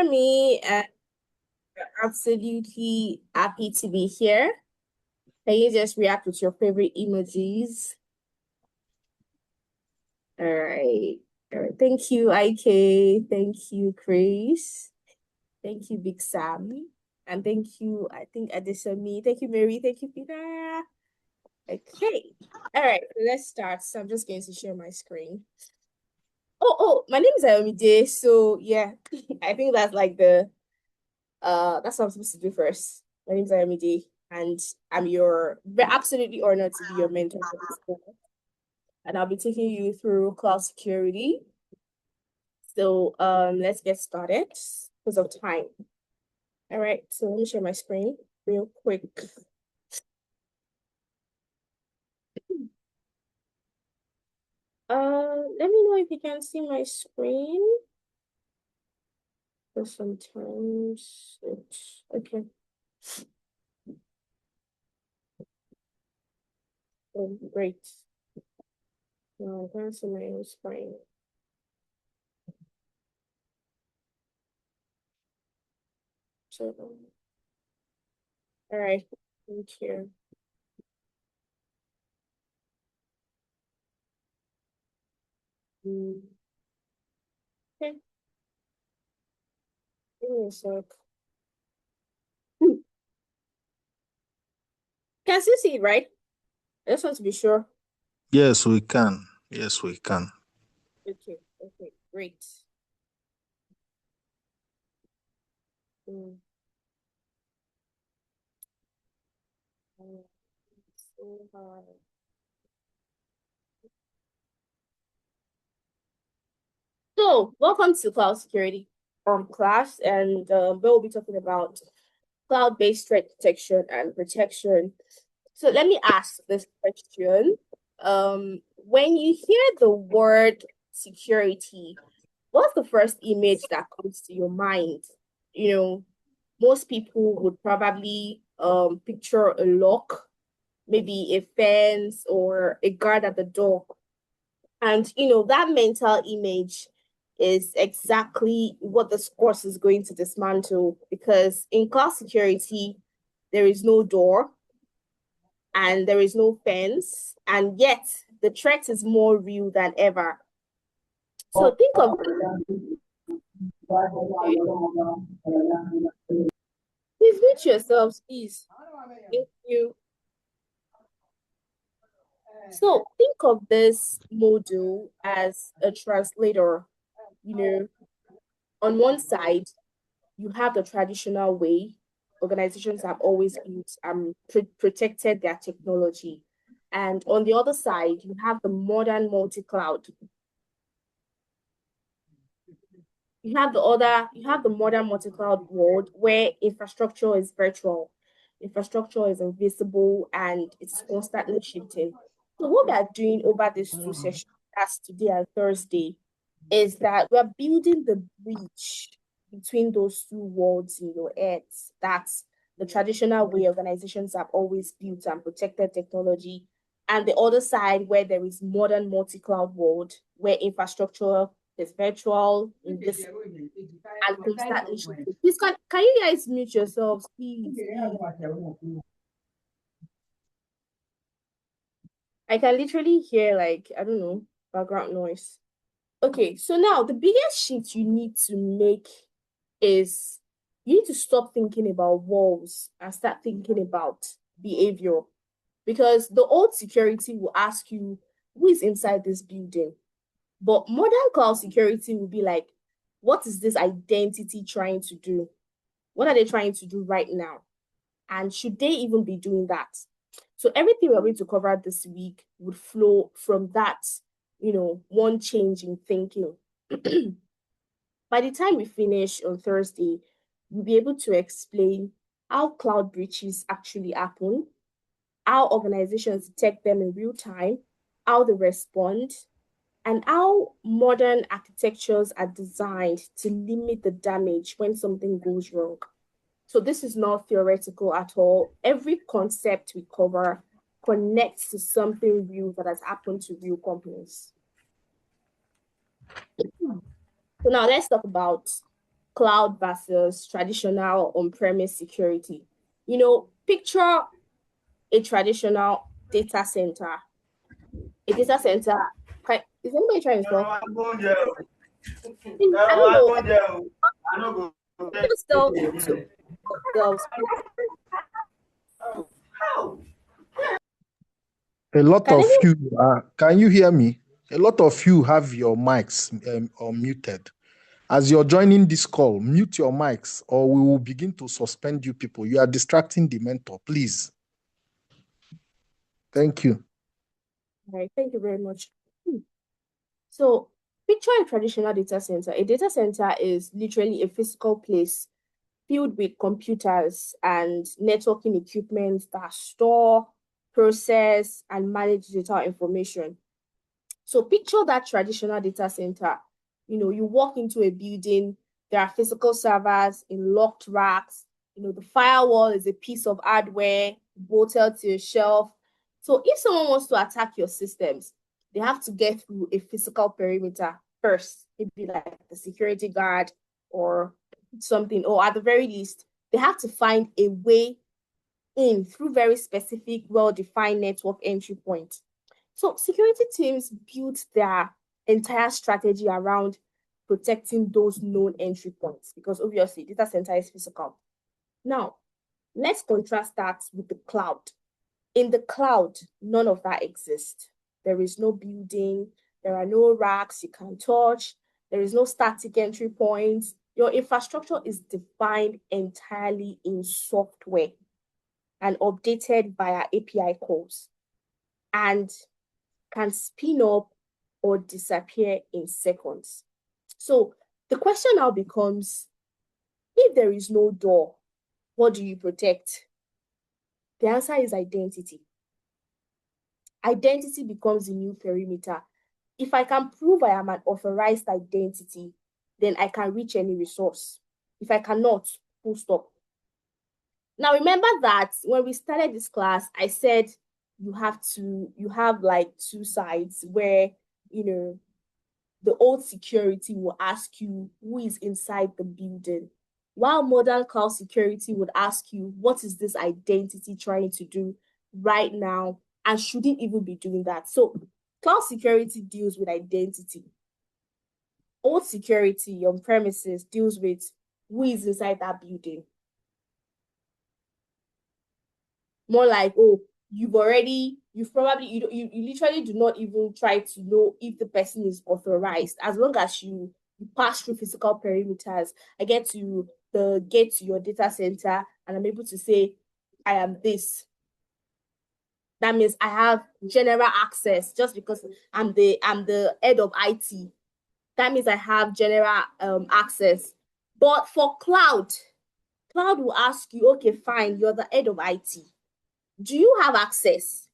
hear me? Absolutely happy to be here. Can you just react with your favorite emojis? All right. All right. Thank you, IK. Thank you, Chris. Thank you, Big Sam. And thank you, I think, Adesami. Thank you, Mary. Thank you, Peter. Okay. All right. Let's start. So I'm just going to share my screen. Oh, my name is Ayomide. So yeah, I think that's like that's what I'm supposed to do first. My name is Ayomide, and we're absolutely honored to be your mentor for this course. And I'll be taking you through cloud security. So let's get started because of time. All right, so let me share my screen real quick. Let me know if you can see my screen. For sometimes it's okay. Oh, great. No, I can't see my own screen. So, all right, thank you. Okay, give me a sec. Can you see it, right? I just want to be sure. Yes, we can. Yes, we can. Okay, great. So hard. So, welcome to Cloud Security class, and we'll be talking about cloud-based threat detection and protection. So, let me ask this question. When you hear the word security, what's the first image that comes to your mind? You know, most people would probably picture a lock, maybe a fence or a guard at the door. And that mental image is exactly what this course is going to dismantle, because in cloud security, there is no door and there is no fence, and yet the threat is more real than ever. So think of Please mute yourselves, please. Thank you. So think of this module as a translator. You know, on one side, you have the traditional way organizations have always built protected their technology. And on the other side, you have the modern multi-cloud. You have the modern multi-cloud world where infrastructure is virtual, infrastructure is invisible, and it's constantly shifting. So what we are doing over these two sessions, that's today and Thursday, is that we're building the bridge between those two worlds in your head. That's the traditional way organizations have always built and protected technology, and the other side where there is modern multi-cloud world where infrastructure is virtual, invisible, and constantly shifting. Please, can you guys mute yourselves, please? I can literally hear, like, I don't know, background noise. Okay, so now the biggest shift you need to make is you need to stop thinking about walls and start thinking about behavior. Because the old security will ask you, who is inside this building? But modern cloud security will be like, what is this identity trying to do? What are they trying to do right now? And should they even be doing that? So everything we're going to cover this week would flow from that, one change in thinking. By the time we finish on Thursday, we'll be able to explain how cloud breaches actually happen, how organizations detect them in real time, how they respond, and how modern architectures are designed to limit the damage when something goes wrong. So this is not theoretical at all. Every concept we cover connects to something real that has happened to real companies. So now let's talk about cloud versus traditional on-premise security. Picture a traditional data center. A data center. Is anybody trying to talk? I don't know. Just tell the A lot can of anyone you, can you hear me? A lot of you have your mics unmuted. As you're joining this call, mute your mics or we will begin to suspend you people. You are distracting the mentor, please. Thank you. All right, thank you very much. So picture a traditional data center. A data center is literally a physical place filled with computers and networking equipment that store, process, and manage data information. So picture that traditional data center. You walk into a building, there are physical servers in locked racks. The firewall is a piece of hardware bolted to a shelf. So if someone wants to attack your systems, they have to get through a physical perimeter first, maybe like the security guard or something, or at the very least, they have to find a way in through very specific, well-defined network entry points. So security teams built their entire strategy around protecting those known entry points because obviously data center is physical. Now, let's contrast that with the cloud. In the cloud, none of that exists. There is no building, there are no racks you can touch, there is no static entry points. Your infrastructure is defined entirely in software and updated via API calls and can spin up or disappear in seconds. So the question now becomes, if there is no door, what do you protect? The answer is identity. Identity becomes the new perimeter. If I can prove I am an authorized identity, then I can reach any resource. If I cannot, full stop. Now, remember that when we started this class, I said you have like two sides where, the old security will ask you who is inside the building, while modern cloud security would ask you, what is this identity trying to do right now? And should it even be doing that? So cloud security deals with identity. Old security on premises deals with who is inside that building. More like, oh, you literally do not even try to know if the person is authorized. As long as you pass through physical perimeters, I get to your data center and I'm able to say, I am this. That means I have general access just because I'm the head of IT. That means I have general access. But for cloud will ask you, okay, fine, you're the head of IT. Do you have access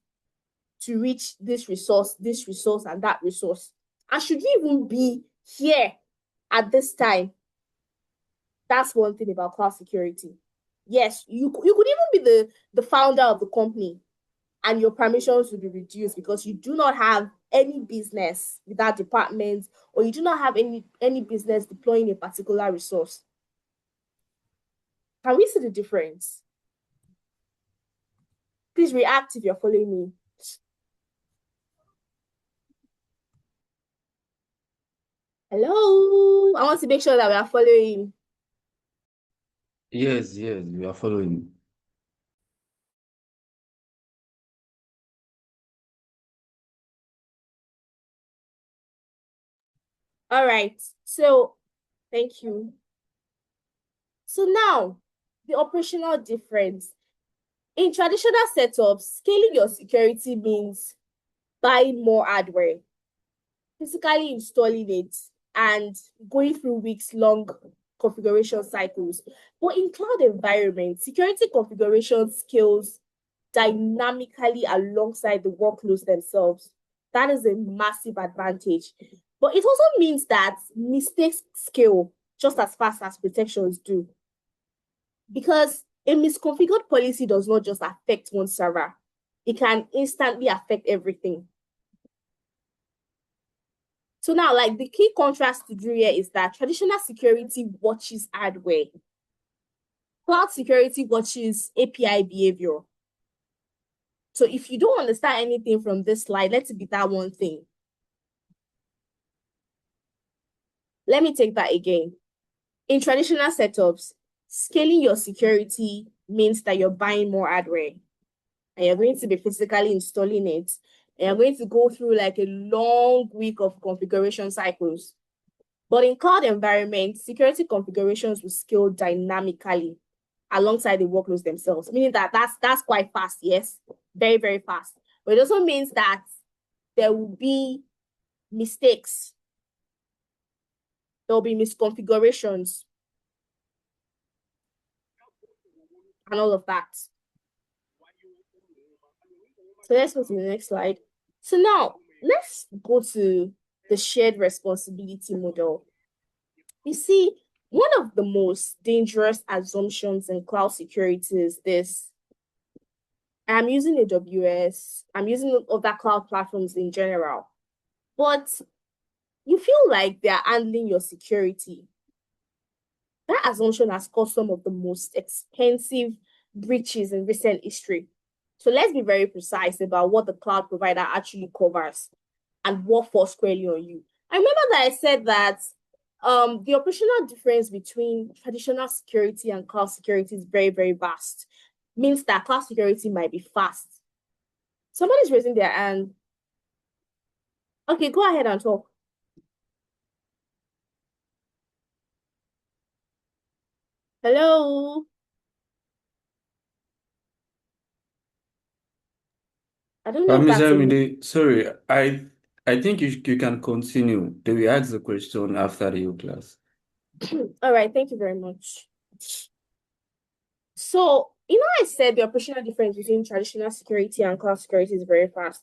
to reach this resource, and that resource? And should you even be here at this time? That's one thing about cloud security. Yes, you could even be the founder of the company and your permissions will be reduced because you do not have any business with that department, or you do not have any business deploying a particular resource. Can we see the difference? Please react if you're following me. Hello, I want to make sure that we are following. Yes, we are following. All right, so thank you. So now, the operational difference. In traditional setups, scaling your security means buying more hardware, physically installing it, and going through weeks-long configuration cycles. But in cloud environments, security configuration scales dynamically alongside the workloads themselves. That is a massive advantage. But it also means that mistakes scale just as fast as protections do. Because a misconfigured policy does not just affect one server, it can instantly affect everything. So now, like the key contrast to do here is that traditional security watches hardware. Cloud security watches API behavior. So if you don't understand anything from this slide, let it be that one thing. Let me take that again. In traditional setups, scaling your security means that you're buying more hardware and you're going to be physically installing it. And you're going to go through like a long week of configuration cycles. But in cloud environments, security configurations will scale dynamically alongside the workloads themselves, meaning that that's quite fast, yes, very, very fast. But it also means that there will be mistakes, there will be misconfigurations, and all of that. So let's go to the next slide. So now let's go to the shared responsibility model. You see, one of the most dangerous assumptions in cloud security is this. I'm using AWS, I'm using other cloud platforms in general, but you feel like they're handling your security. That assumption has caused some of the most expensive breaches in recent history. So let's be very precise about what the cloud provider actually covers and what falls squarely on you. I remember that I said that the operational difference between traditional security and cloud security is very, very vast. Means that cloud security might be fast. Somebody's raising their hand. Okay, go ahead and talk. Hello. I don't know if Mr. that's a Amide, sorry, I think you can continue. They will ask the question after your class. all right. Thank you very much. So, I said the operational difference between traditional security and cloud security is very vast,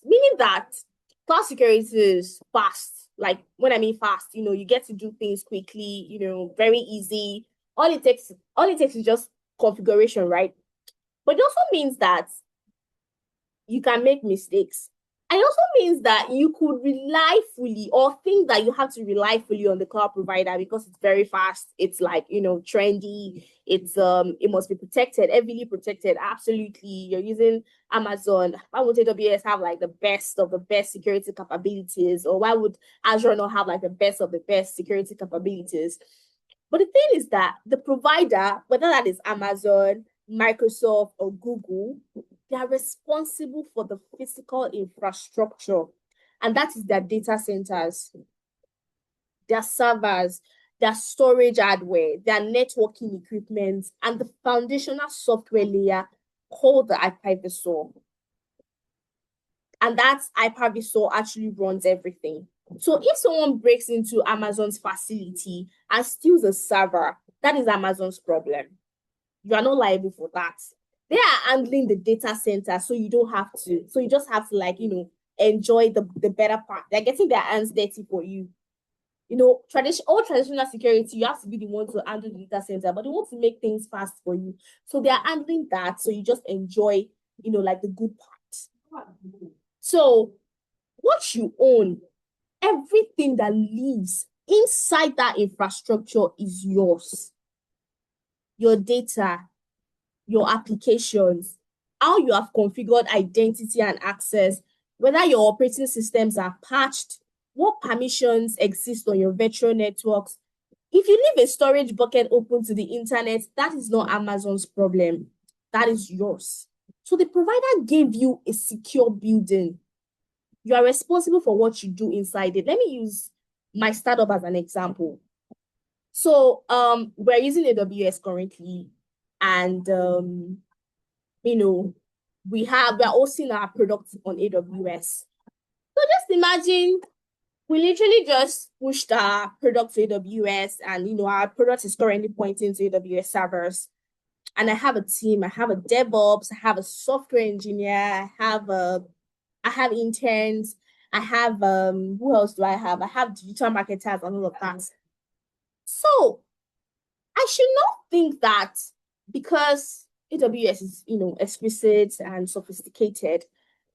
meaning that cloud security is fast. Like when I mean fast, you get to do things quickly, very easy. All it takes is just configuration, right? But it also means that you can make mistakes. And it also means that you could rely fully or think that you have to rely fully on the cloud provider because it's very fast. It's like, trendy. It must be protected, heavily protected. Absolutely. You're using Amazon. Why would AWS have like the best of the best security capabilities? Or why would Azure not have like the best of the best security capabilities? But the thing is that the provider, whether that is Amazon, Microsoft, or Google, they are responsible for the physical infrastructure, and that is their data centers, their servers, their storage hardware, their networking equipment, and the foundational software layer called the hypervisor. And that hypervisor actually runs everything. So if someone breaks into Amazon's facility and steals a server, that is Amazon's problem. You are not liable for that. They are handling the data center, so you don't have to. So you just have to enjoy the better part. They're getting their hands dirty for you. Traditional security, you have to be the one to handle the data center, but they want to make things fast for you. So they are handling that. So you just enjoy, like the good part. So what you own, everything that lives inside that infrastructure is yours. Your data, your applications, how you have configured identity and access, whether your operating systems are patched, what permissions exist on your virtual networks. If you leave a storage bucket open to the internet, that is not Amazon's problem. That is yours. So the provider gave you a secure building. You are responsible for what you do inside it. Let me use my startup as an example. So we're using AWS currently, and we're hosting our products on AWS. So just imagine we literally just pushed our product to AWS, and our product is currently pointing to AWS servers. And I have a team, I have a DevOps, I have a software engineer, I have interns, I have who else do I have? I have digital marketers and all of that. So I should not think that because AWS is, explicit and sophisticated,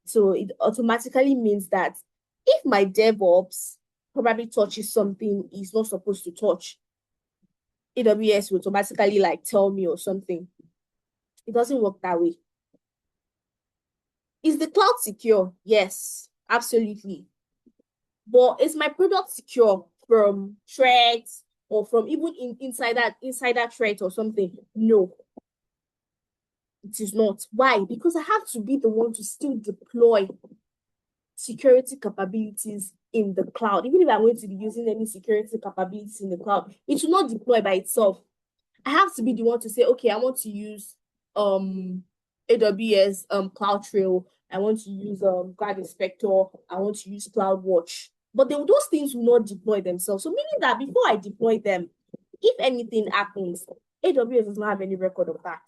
so it automatically means that If my DevOps probably touches something he's not supposed to touch, AWS will automatically like tell me or something. It doesn't work that way. Is the cloud secure? Yes, absolutely. But is my product secure from threats or from even insider threat or something? No, it is not. Why? Because I have to be the one to still deploy security capabilities in the cloud. Even if I'm going to be using any security capabilities in the cloud, it will not deploy by itself. I have to be the one to say, okay, I want to use AWS CloudTrail. I want to use Guard Inspector. I want to use CloudWatch. But those things will not deploy themselves. So meaning that before I deploy them, if anything happens, AWS does not have any record of that.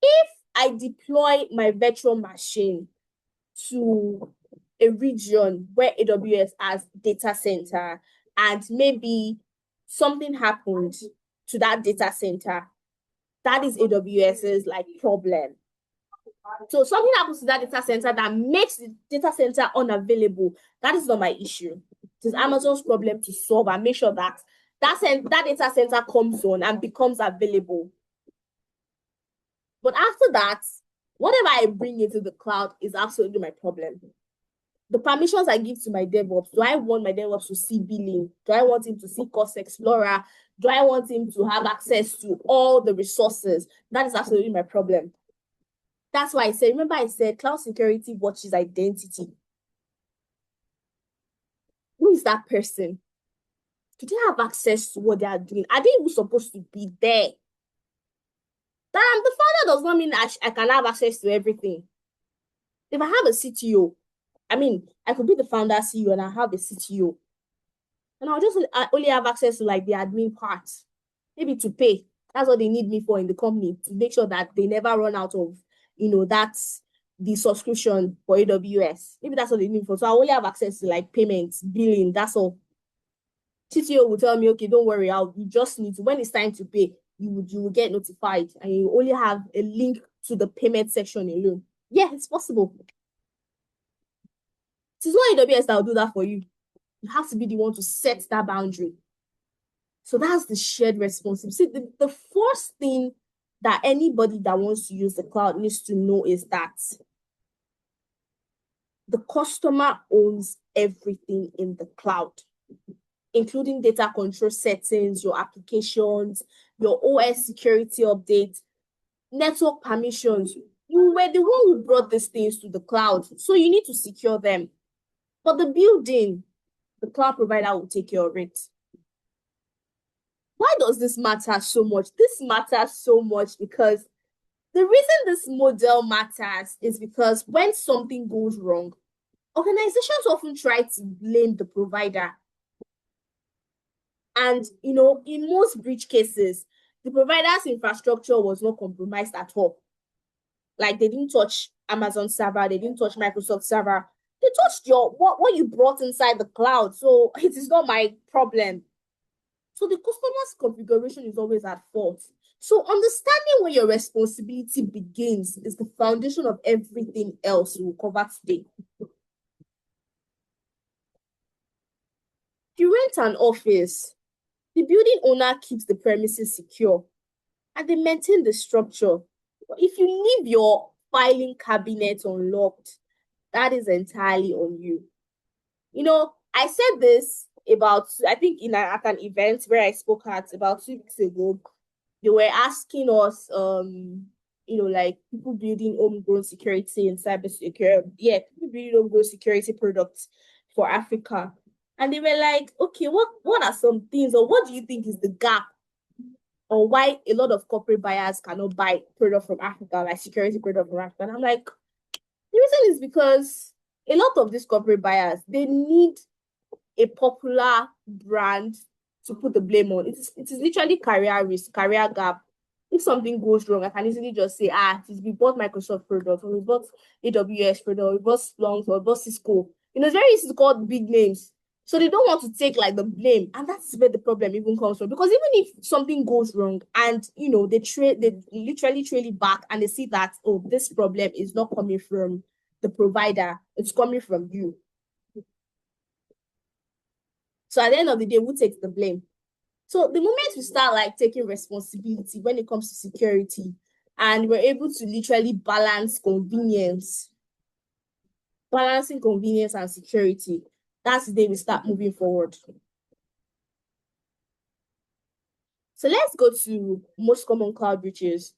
If I deploy my virtual machine to a region where AWS has data center and maybe something happened to that data center, that is AWS's like problem. So something happens to that data center that makes the data center unavailable. That is not my issue. It is Amazon's problem to solve and make sure that that data center comes on and becomes available. But after that, whatever I bring into the cloud is absolutely my problem. The permissions I give to my DevOps, do I want my DevOps to see billing? Do I want him to see Cost Explorer? Do I want him to have access to all the resources? That is absolutely my problem. That's why I said, remember I said cloud security watches identity. Who is that person? Do they have access to what they are doing? Are they even supposed to be there? That the founder does not mean I can have access to everything. If I have a CTO, I mean, I could be the founder CEO and I have a CTO. And I only have access to like the admin part, maybe to pay. That's what they need me for in the company, to make sure that they never run out of, that's the subscription for AWS. Maybe that's what they need for. So I only have access to like payments, billing, that's all. CTO will tell me, okay, don't worry, you just need to, when it's time to pay, you will get notified and you only have a link to the payment section alone. Yeah, it's possible. It is not AWS that will do that for you. You have to be the one to set that boundary. So that's the shared responsibility. See, the first thing that anybody that wants to use the cloud needs to know is that the customer owns everything in the cloud, including data control settings, your applications, your OS security updates, network permissions. You were the one who brought these things to the cloud, so you need to secure them. But the building, the cloud provider will take care of it. Why does this matter so much? This matters so much because the reason this model matters is because when something goes wrong, organizations often try to blame the provider. And, in most breach cases, the provider's infrastructure was not compromised at all. Like they didn't touch Amazon server, they didn't touch Microsoft server. They touched what you brought inside the cloud. So it is not my problem. So the customer's configuration is always at fault. So understanding where your responsibility begins is the foundation of everything else we'll cover today. If you rent an office, the building owner keeps the premises secure and they maintain the structure. If you leave your filing cabinet unlocked, that is entirely on you. I said this about, I think at an event where I spoke at about 2 weeks ago. They were asking us, like people building homegrown security and cybersecurity. Yeah, people building homegrown security products for Africa. And they were like, okay, what are some things, or what do you think is the gap, or why a lot of corporate buyers cannot buy product from Africa, like security product from Africa? And I'm like, the reason is because a lot of these corporate buyers, they need a popular brand to put the blame on. It is literally career risk, career gap. If something goes wrong, I can easily just say, we bought Microsoft product, or we bought AWS product, or we bought Splunk, or we bought Cisco. It's very easy to call big names. So they don't want to take like the blame. And that's where the problem even comes from. Because even if something goes wrong and, they literally trail it back and they see that, this problem is not coming from the provider. It's coming from you. So at the end of the day, who takes the blame? So the moment we start like taking responsibility when it comes to security, and we're able to literally balancing convenience and security, that's the day we start moving forward. So let's go to most common cloud breaches.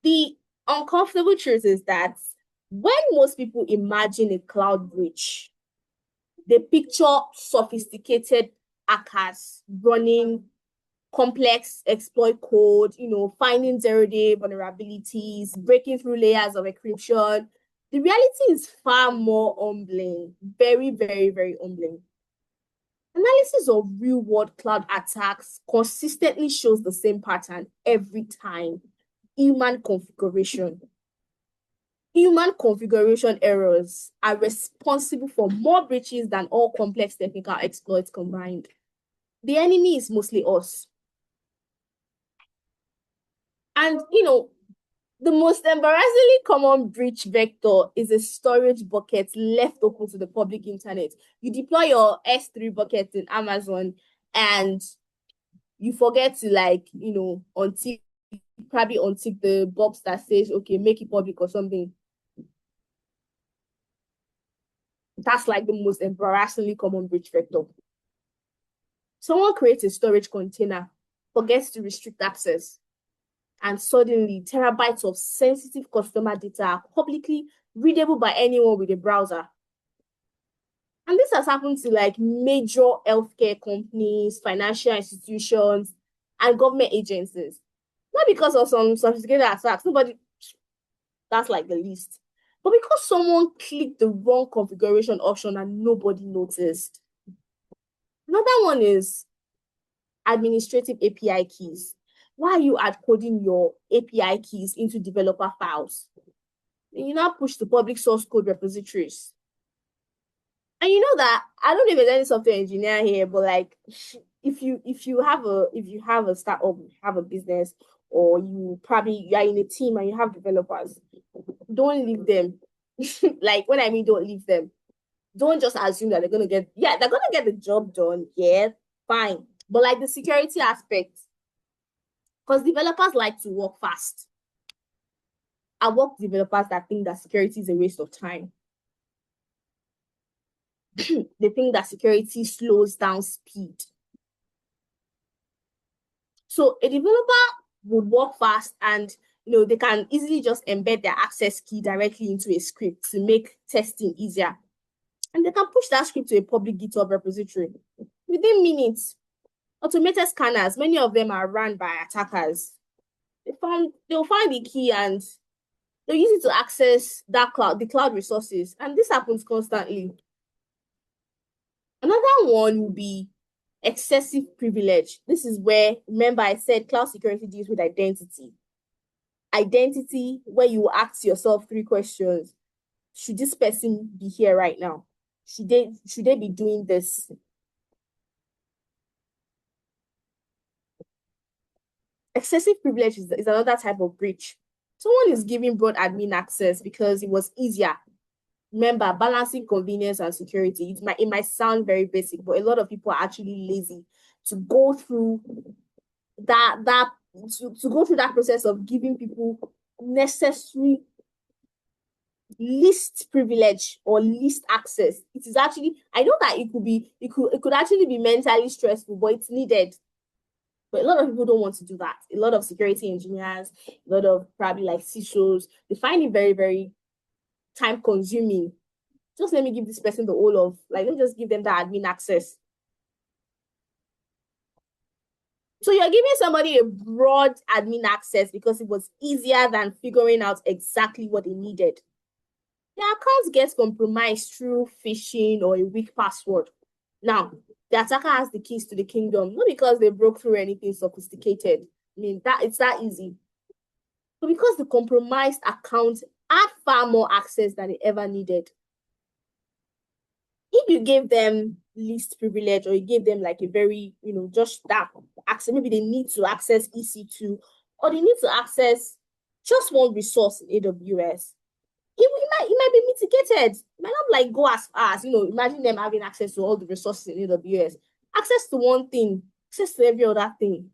The uncomfortable truth is that when most people imagine a cloud breach, they picture sophisticated hackers running complex exploit code, finding zero-day vulnerabilities, breaking through layers of encryption. The reality is far more humbling, very, very, very humbling. Analysis of real-world cloud attacks consistently shows the same pattern every time. Human configuration. Human configuration errors are responsible for more breaches than all complex technical exploits combined. The enemy is mostly us. And, the most embarrassingly common breach vector is a storage bucket left open to the public internet. You deploy your S3 bucket in Amazon and you forget to untick the box that says, okay, make it public or something. That's like the most embarrassingly common breach vector. Someone creates a storage container, forgets to restrict access, and suddenly terabytes of sensitive customer data are publicly readable by anyone with a browser. And this has happened to like major healthcare companies, financial institutions, and government agencies. Not because of some sophisticated attacks, that's like the least, but because someone clicked the wrong configuration option and nobody noticed. Another one is administrative API keys. Why are you coding your API keys into developer files? And you now push to public source code repositories. And you know that I don't know if there's any software engineer here, but like if you have a startup, you have a business, or you are in a team and you have developers, don't leave them. Like when I mean don't leave them, don't just assume that they're gonna get the job done. Yeah, fine. But like the security aspect, because developers like to work fast. I work with developers that think that security is a waste of time. They think that security slows down speed. So a developer would work fast and they can easily just embed their access key directly into a script to make testing easier. And they can push that script to a public GitHub repository. Within minutes, automated scanners, many of them are run by attackers. They'll find the key and they'll use it to access the cloud resources. And this happens constantly. Another one will be excessive privilege. This is where, remember I said cloud security deals with identity. Identity, where you ask yourself 3 questions. Should this person be here right now? Should they be doing this? Excessive privilege is another type of breach. Someone is giving broad admin access because it was easier. Remember, balancing convenience and security. It might sound very basic, but a lot of people are actually lazy to go through that process of giving people necessary least privilege or least access. It is actually, I know that it could actually be mentally stressful, but it's needed. But a lot of people don't want to do that. A lot of security engineers, a lot of probably like CISOs, they find it very, very time consuming. Just let me give this person the whole of, let me just give them that admin access. So you're giving somebody a broad admin access because it was easier than figuring out exactly what they needed. Their account gets compromised through phishing or a weak password. Now, the attacker has the keys to the kingdom, not because they broke through anything sophisticated. I mean, it's that easy. But because the compromised account had far more access than it ever needed. If you gave them least privilege, or you gave them like a very, just that access, maybe they need to access EC2, or they need to access just one resource in AWS. it might be mitigated. It might not like go as far as, imagine them having access to all the resources in AWS. Access to one thing, access to every other thing.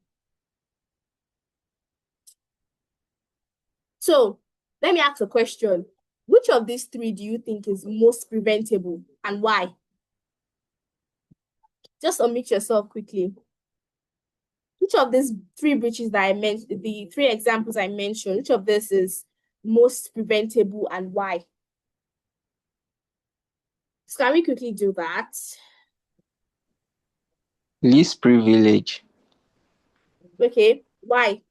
So let me ask a question. Which of these three do you think is most preventable and why? Just unmute yourself quickly. Which of these three breaches that I mentioned, the three examples I mentioned, which of this is most preventable and why? So can we quickly do that? Least privilege. Okay, why?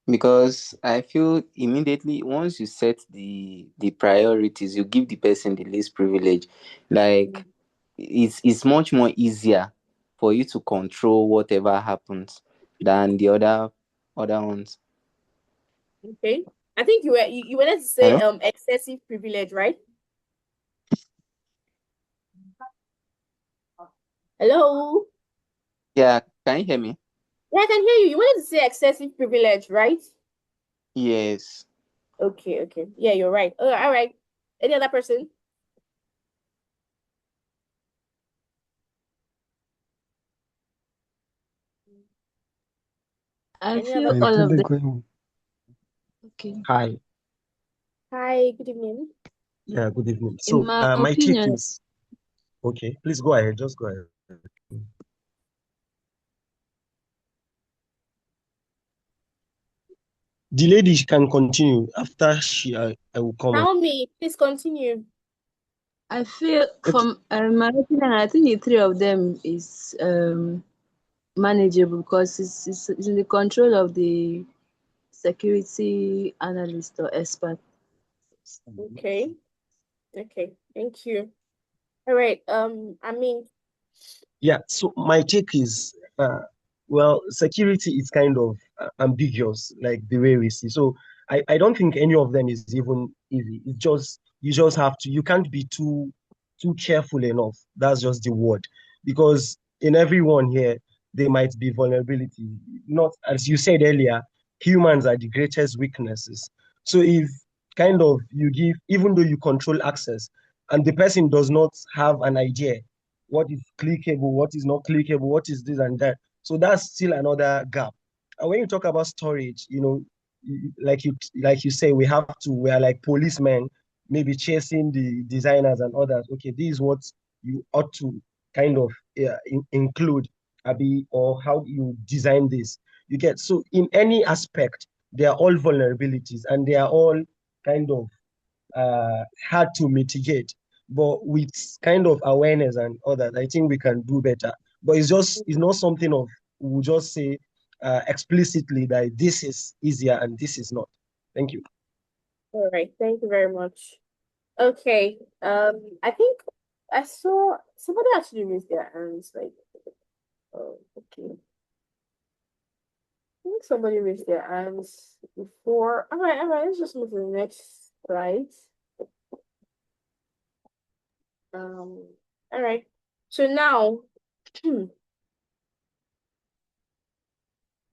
Because I feel immediately once you set the priorities, you give the person the least privilege. Like it's much more easier for you to control whatever happens than the other ones. Okay. I think you wanted to say Hello? excessive privilege, right? Hello? Yeah, can you hear me? Yeah, I can hear you. You wanted to say excessive privilege, right? Yes. Okay. Yeah, you're right. All right. Any other person? I Any other feel I all person? of totally them. agree. Okay. Hi. Hi, good evening. Yeah, good evening. In So, my my take opinion, is okay. Please go ahead. Just go ahead. The lady can continue after I will come up. Naomi, please continue. I feel Okay. from my opinion, I think the three of them is manageable because it's in the control of the security analyst or expert. Okay. Thank you. All right. I mean, Yeah. So my take is, well, security is kind of ambiguous, like the way we see. So I don't think any of them is even easy. It's just you just have to. You can't be too careful enough. That's just the word, because in everyone here there might be vulnerability. Not as you said earlier, humans are the greatest weaknesses. So if kind of you give, even though you control access, and the person does not have an idea what is clickable, what is not clickable, what is this and that. So that's still another gap. And when you talk about storage, like you say, we are like policemen, maybe chasing the designers and others. Okay, this is what you ought to kind of include, Abi, or how you design this. You get so in any aspect, they are all vulnerabilities and they are all kind of hard to mitigate. But with kind of awareness and others, I think we can do better. But it's not something of we'll just say explicitly that this is easier and this is not. Thank you. all right. Thank you very much. Okay. I think I saw somebody actually raised their hands. Like, oh, okay. I think somebody raised their hands before. All right. Let's just move to the next slide. All right. So now,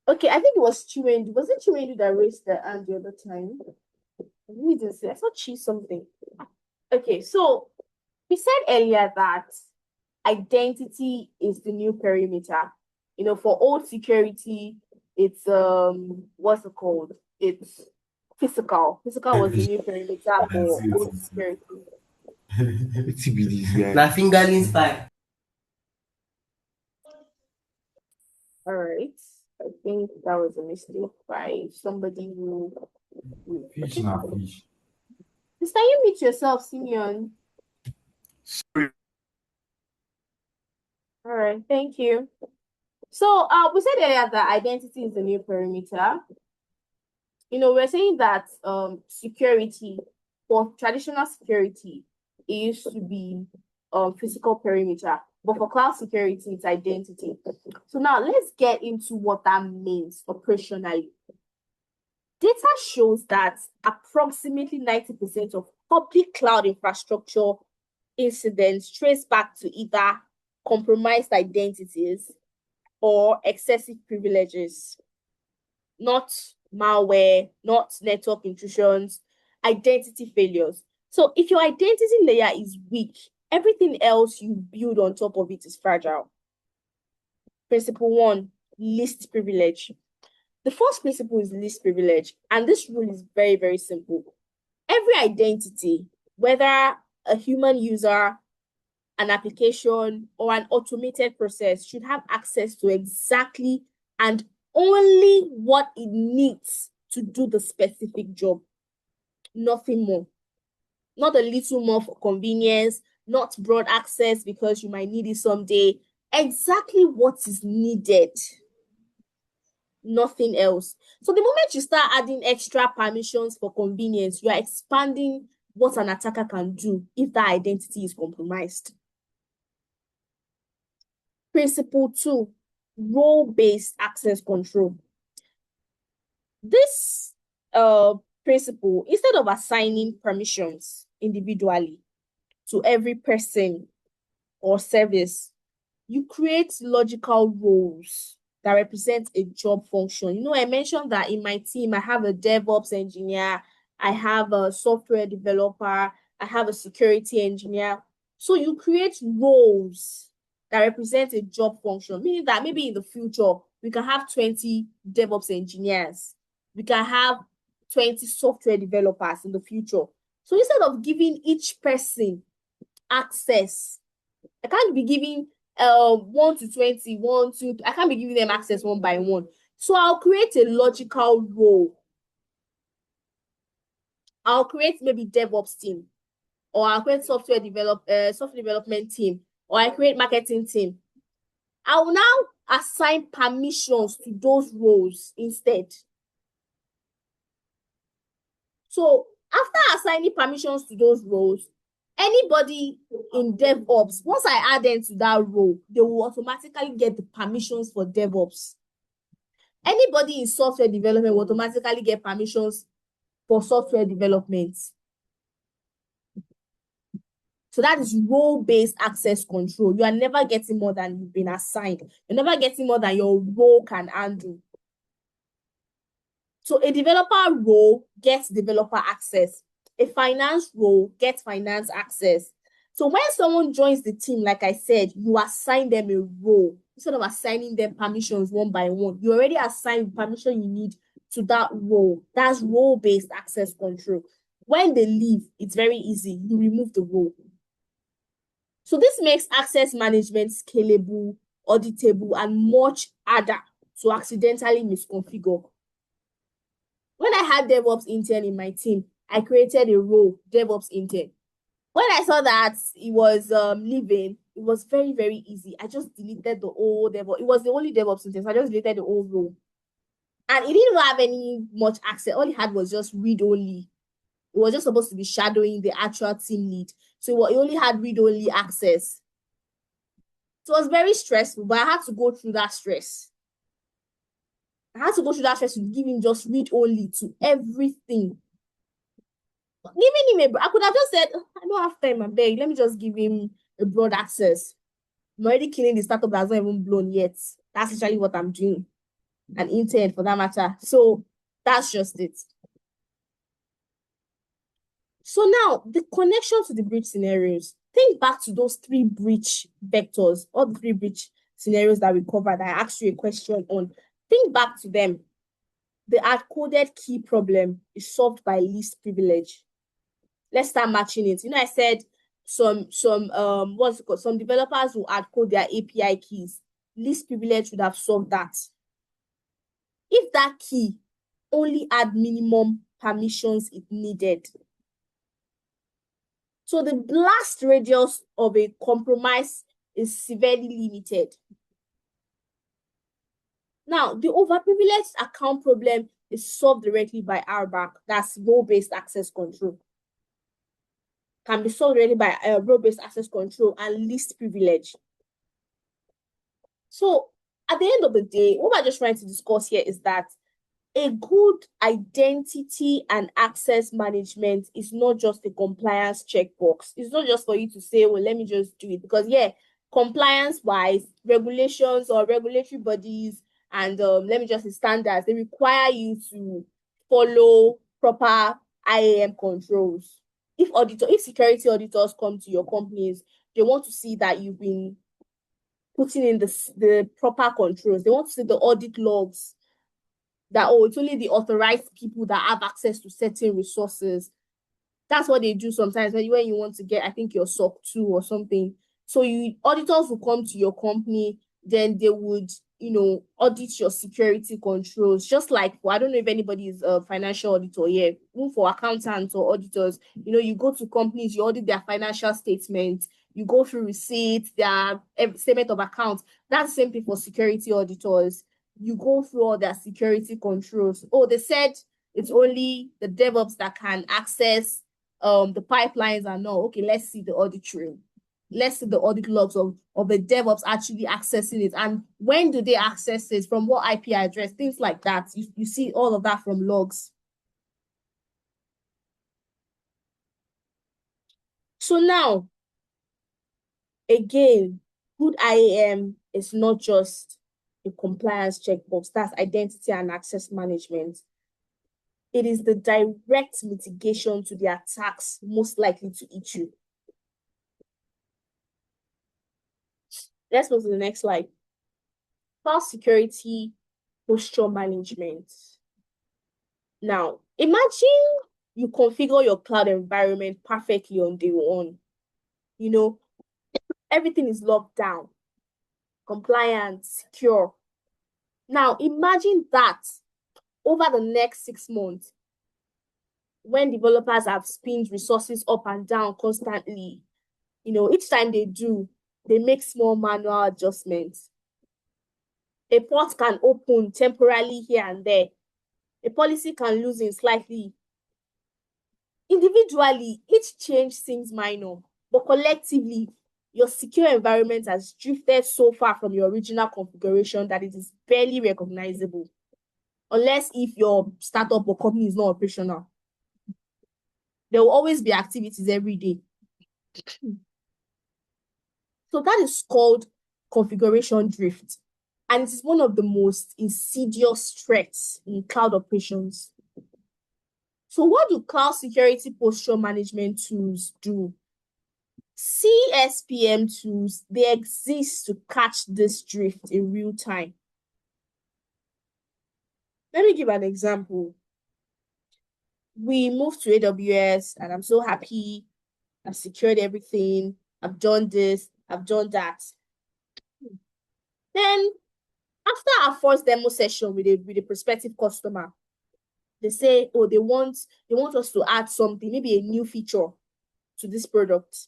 okay, I think it was Chiwendu. Was it Chiwendu that raised the hand the other time? I really didn't say. I saw Chi something. Okay, so we said earlier that identity is the new perimeter. For old security, it's what's it called? It's physical. Physical was the new perimeter for old security. Wetin be dis guy? Na fingerling style. All right. I think that was a mistake by somebody who. Fish Okay. na fish. Can you meet yourself, Simeon? Sorry. All right, thank you. So we said earlier that identity is the new perimeter. We're saying that security, for traditional security, it used to be physical perimeter, but for cloud security, it's identity. So now let's get into what that means operationally. Data shows that approximately 90% of public cloud infrastructure incidents trace back to either compromised identities or excessive privileges, not malware, not network intrusions. identity failures. So if your identity layer is weak, everything else you build on top of it is fragile. Principle 1, least privilege. The first principle is least privilege, and this rule is very, very simple. Every identity, whether a human user, an application, or an automated process, should have access to exactly and only what it needs to do the specific job. Nothing more. Not a little more for convenience, not broad access because you might need it someday. Exactly what is needed. Nothing else. So the moment you start adding extra permissions for convenience, you are expanding what an attacker can do if that identity is compromised. Principle 2, role-based access control. This principle, instead of assigning permissions individually to every person or service, you create logical roles that represent a job function. You know, I mentioned that in my team, I have a DevOps engineer, I have a software developer, I have a security engineer. So you create roles that represent a job function, meaning that maybe in the future, we can have 20 DevOps engineers. We can have 20 software developers in the future. So instead of giving each person access, I can't be giving 1 to 20, 1, 2, I can't be giving them access one by one. So I'll create a logical role. I'll create maybe DevOps team, or I'll create software development team, or I create marketing team. I will now assign permissions to those roles instead. So after assigning permissions to those roles, anybody in DevOps, once I add them to that role, they will automatically get the permissions for DevOps. Anybody in software development will automatically get permissions for software development. So that is role-based access control. You are never getting more than you've been assigned. You're never getting more than your role can handle. So a developer role gets developer access. A finance role gets finance access. So when someone joins the team, like I said, you assign them a role instead of assigning them permissions one by one. You already assign the permission you need to that role. That's role-based access control. When they leave, it's very easy. You remove the role. So this makes access management scalable, auditable, and much harder to accidentally misconfigure. When I had DevOps intern in my team, I created a role, DevOps intern. When I saw that it was leaving, it was very, very easy. I just deleted the old DevOps. It was the only DevOps intern, so I just deleted the old role. And it didn't have any much access. All it had was just read-only. It was just supposed to be shadowing the actual team lead. So it only had read-only access. So it was very stressful, but I had to go through that stress. I had to go through that stress to give him just read-only to everything. Giving him I could have just said, I don't have time, I beg. Let me just give him a broad access. I'm already killing the startup that's not even blown yet. That's actually what I'm doing. An intern for that matter. So that's just it. So now the connection to the breach scenarios. Think back to those 3 breach vectors, all the 3 breach scenarios that we covered. I asked you a question on. Think back to them. The hard-coded key problem is solved by least privilege. Let's start matching it. You know, I said some developers will hard-code their API keys. Least privilege would have solved that. If that key only had minimum permissions it needed. So the blast radius of a compromise is severely limited. Now, the overprivileged account problem is solved directly by RBAC. That's role-based access control. Can be solved directly by role-based access control and least privilege. So at the end of the day, what we're just trying to discuss here is that a good identity and access management is not just a compliance checkbox. It's not just for you to say, well, let me just do it. Because, yeah, compliance-wise, regulations or regulatory bodies and let me just say standards, they require you to follow proper IAM controls. If security auditors come to your companies, they want to see that you've been putting in the proper controls. They want to see the audit logs that, oh, it's only the authorized people that have access to certain resources. That's what they do sometimes when you want to get, I think, your SOC 2 or something. So auditors will come to your company, then they would, audit your security controls. Just like, I don't know if anybody is a financial auditor here, even for accountants or auditors, you go to companies, you audit their financial statements, you go through receipts, their statement of accounts. That's the same thing for security auditors. You go through all their security controls. Oh, they said it's only the DevOps that can access the pipelines and all. Okay, let's see the audit trail. Let's see the audit logs of the DevOps actually accessing it. And when do they access it? From what IP address? Things like that. You see all of that from logs. So now, again, good IAM is not just a compliance checkbox. That's identity and access management. It is the direct mitigation to the attacks most likely to hit you. Let's move to the next slide. Cloud security posture management. Now, imagine you configure your cloud environment perfectly on day one. Everything is locked down, compliant, secure. Now, imagine that over the next 6 months, when developers have spinned resources up and down constantly, each time they do, they make small manual adjustments. A port can open temporarily here and there. A policy can loosen slightly. Individually, each change seems minor, but collectively, your secure environment has drifted so far from your original configuration that it is barely recognizable, unless if your startup or company is not operational. There will always be activities every day. So that is called configuration drift. And it is one of the most insidious threats in cloud operations. So what do cloud security posture management tools do? CSPM tools, they exist to catch this drift in real time. Let me give an example. We moved to AWS and I'm so happy. I've secured everything. I've done this. I've done that. Then after our first demo session with a prospective customer, they say, oh, they want us to add something, maybe a new feature to this product.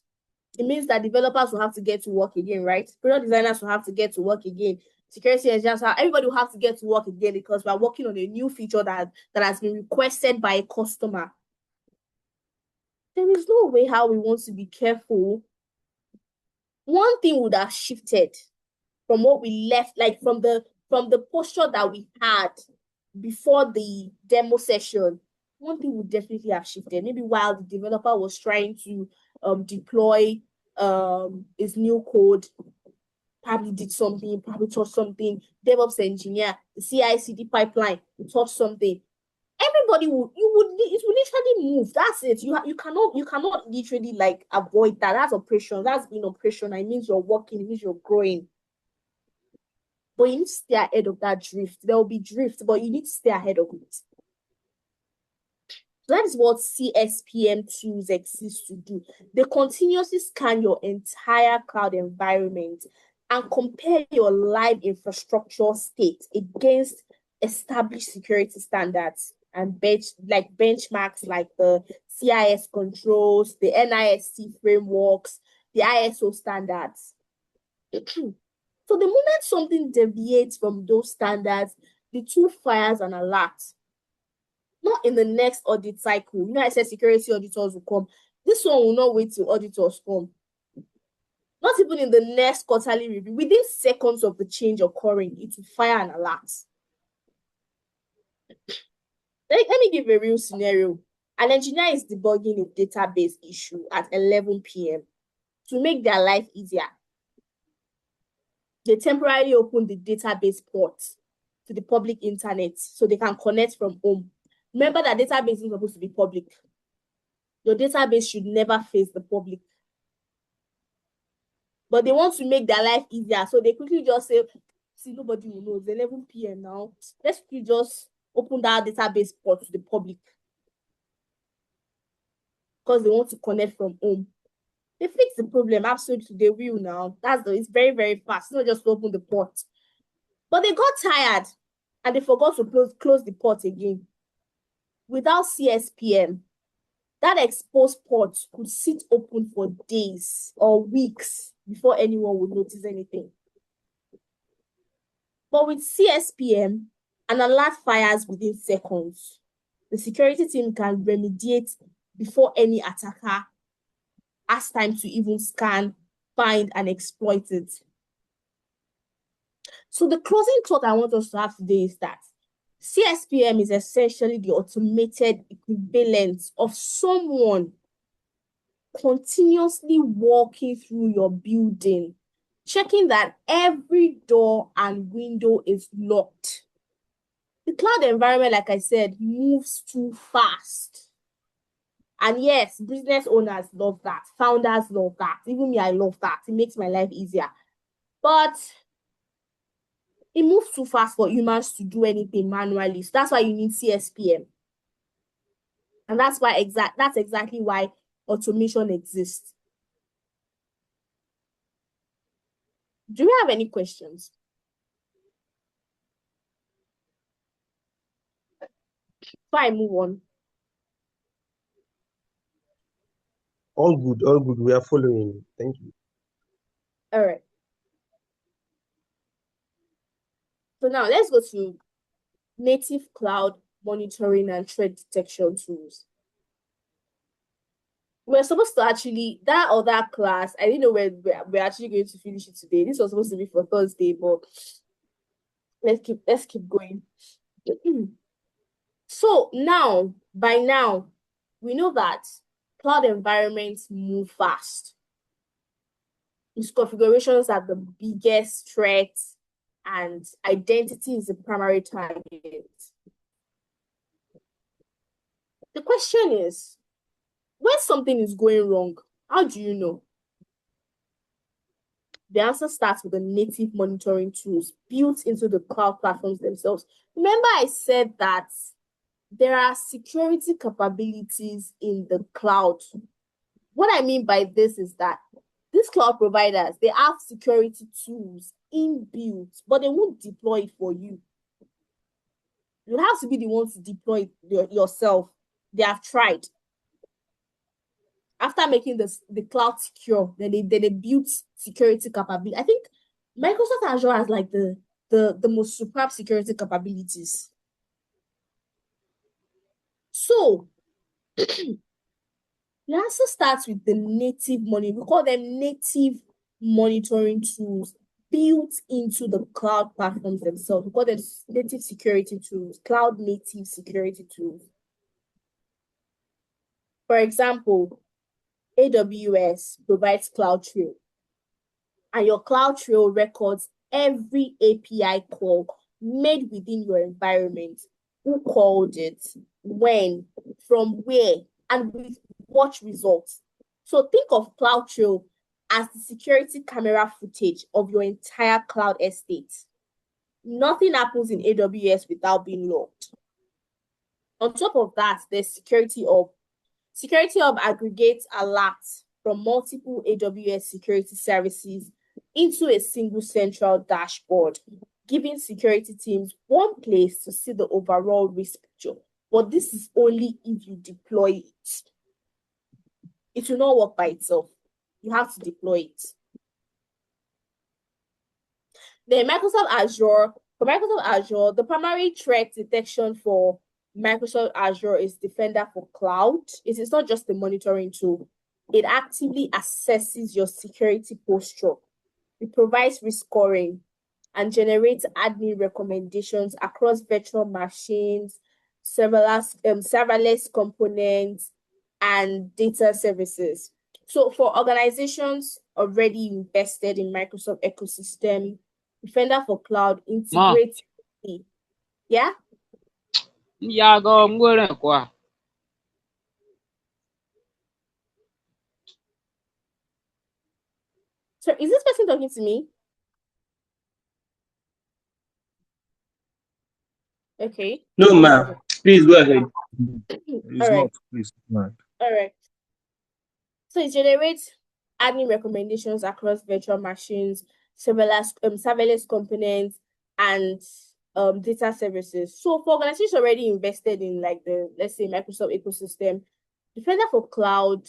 It means that developers will have to get to work again, right? Product designers will have to get to work again. Security engineers, everybody will have to get to work again because we're working on a new feature that has been requested by a customer. There is no way how we want to be careful. One thing would have shifted from what we left, like from the posture that we had before the demo session. One thing would definitely have shifted. Maybe while the developer was trying to deploy his new code, probably did something, probably touched something. DevOps engineer, the CI/CD pipeline, touched something. Everybody it will literally move. That's it. You cannot literally like avoid that. That's operation. That's being operational. It means you're working. It means you're growing. But you need to stay ahead of that drift. There will be drift, but you need to stay ahead of it. So that is what CSPM tools exist to do. They continuously scan your entire cloud environment and compare your live infrastructure state against established security standards and benchmarks like the CIS controls, the NIST frameworks, the ISO standards. So the moment something deviates from those standards, the tool fires an alert. Not in the next audit cycle. I said security auditors will come. This one will not wait till auditors come. Not even in the next quarterly review. Within seconds of the change occurring, it will fire an alert. Let me give a real scenario. An engineer is debugging a database issue at 11 p.m. to make their life easier. They temporarily open the database port to the public internet so they can connect from home. Remember that database is supposed to be public. Your database should never face the public. But they want to make their life easier. So they quickly just say, see, nobody will know. It's 11 p.m. now. Let's quickly just open that database port to the public. Because they want to connect from home. They fix the problem. Absolutely, they will now. It's very, very fast. It's not just to open the port. But they got tired and they forgot to close the port again. Without CSPM, that exposed port could sit open for days or weeks before anyone would notice anything. But with CSPM, an alert fires within seconds. The security team can remediate before any attacker has time to even scan, find, and exploit it. So the closing thought I want us to have today is that CSPM is essentially the automated equivalent of someone continuously walking through your building, checking that every door and window is locked. The cloud environment, like I said, moves too fast. And yes, business owners love that. Founders love that. Even me, I love that. It makes my life easier. But it moves too fast for humans to do anything manually. So that's why you need CSPM. And that's exactly why automation exists. Do you have any questions? Before I move on. All good, all good. We are following. Thank you. All right. So now let's go to native cloud monitoring and threat detection tools. We're supposed to actually, that other class, I didn't know we're actually going to finish it today. This was supposed to be for Thursday, but let's keep going. So by now, we know that cloud environments move fast. Its configurations are the biggest threat, and identity is the primary target. The question is, when something is going wrong, how do you know? The answer starts with the native monitoring tools built into the cloud platforms themselves. Remember, I said that there are security capabilities in the cloud. What I mean by this is that these cloud providers, they have security tools inbuilt, but they won't deploy it for you. You have to be the one to deploy it yourself. They have tried. After making the cloud secure, then they built security capability. I think Microsoft Azure has like the most superb security capabilities. So the answer starts with the native monitoring. We call them native monitoring tools built into the cloud platforms themselves. We call them native security tools, cloud native security tools. For example, AWS provides CloudTrail, and your CloudTrail records every API call made within your environment, who called it, when, from where, and with what results. So think of CloudTrail as the security camera footage of your entire cloud estate. Nothing happens in AWS without being logged. On top of that, there's Security Hub. Security Hub aggregates alerts from multiple AWS security services into a single central dashboard, giving security teams one place to see the overall risk picture. But this is only if you deploy it. It will not work by itself. You have to deploy it. Then for Microsoft Azure, the primary threat detection for Microsoft Azure is Defender for Cloud. It is not just a monitoring tool. It actively assesses your security posture. It provides risk scoring and generates admin recommendations across virtual machines, serverless components, and data services. So for organizations already invested in Microsoft ecosystem, Defender for Cloud integrates. Yeah? Yago ngwere kwa. So is this person talking to me? Okay. No, ma'am. Please go ahead. It's All right. not, please. No. All right. So it generates admin recommendations across virtual machines, serverless components, and data services. So for organizations already invested in like the, let's say, Microsoft ecosystem, Defender for Cloud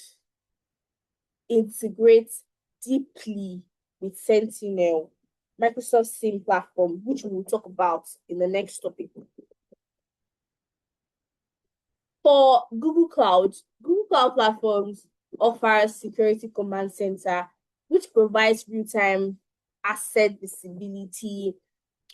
integrates deeply with Sentinel, Microsoft SIEM platform, which we will talk about in the next topic. For Google Cloud platforms offers Security Command Center, which provides real-time asset visibility,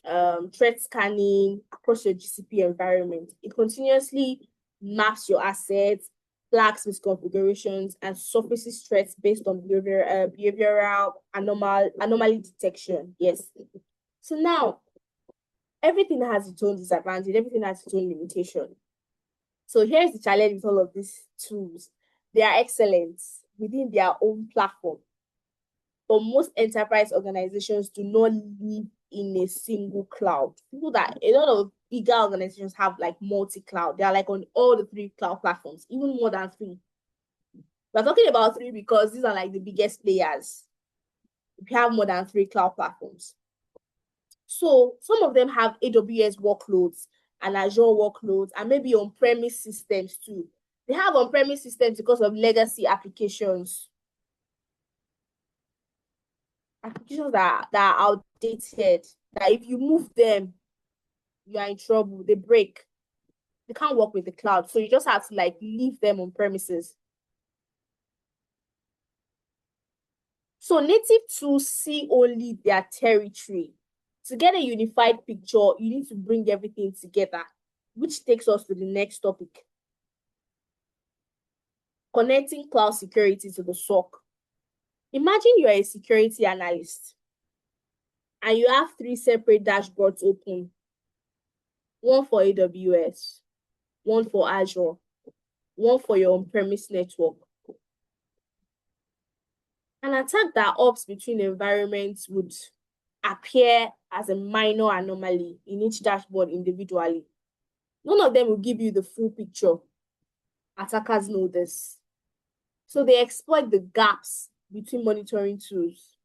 threat scanning across your GCP environment. It continuously maps your assets, flags misconfigurations, and surfaces threats based on behavioral anomaly detection. Yes. So now, everything has its own disadvantage, everything has its own limitation. So here's the challenge with all of these tools. They are excellent within their own platform, but most enterprise organizations do not live in a single cloud. A lot of bigger organizations have like multi-cloud. They are like on all the 3 cloud platforms, even more than 3. We're talking about 3 because these are like the biggest players. We have more than 3 cloud platforms. So some of them have AWS workloads and Azure workloads, and maybe on-premise systems too. They have on-premise systems because of legacy applications that are outdated, that if you move them, you are in trouble. They break. They can't work with the cloud. So you just have to like leave them on premises. So native tools see only their territory. To get a unified picture, you need to bring everything together, which takes us to the next topic. Connecting cloud security to the SOC. Imagine you're a security analyst and you have 3 separate dashboards open. One for AWS, one for Azure, one for your on-premise network. An attack that hops between environments would appear as a minor anomaly in each dashboard individually. None of them will give you the full picture. Attackers know this. So they exploit the gaps between monitoring tools.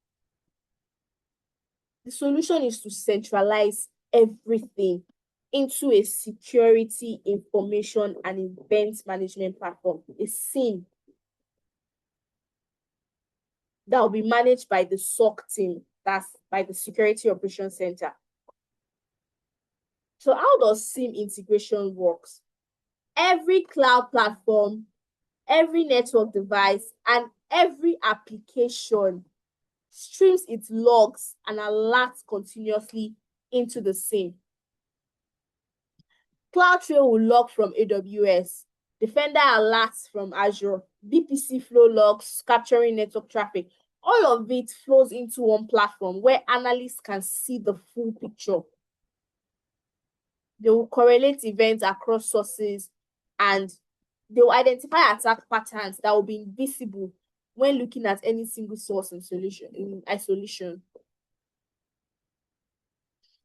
The solution is to centralize everything into a security information and event management platform, a SIEM, that will be managed by the SOC team, that's by the Security Operations Center. So how does SIEM integration works? Every cloud platform, every network device, and every application streams its logs and alerts continuously into the SIEM. CloudTrail will log from AWS, Defender alerts from Azure, VPC flow logs capturing network traffic. All of it flows into one platform where analysts can see the full picture. They will correlate events across sources and they will identify attack patterns that will be invisible when looking at any single source in isolation.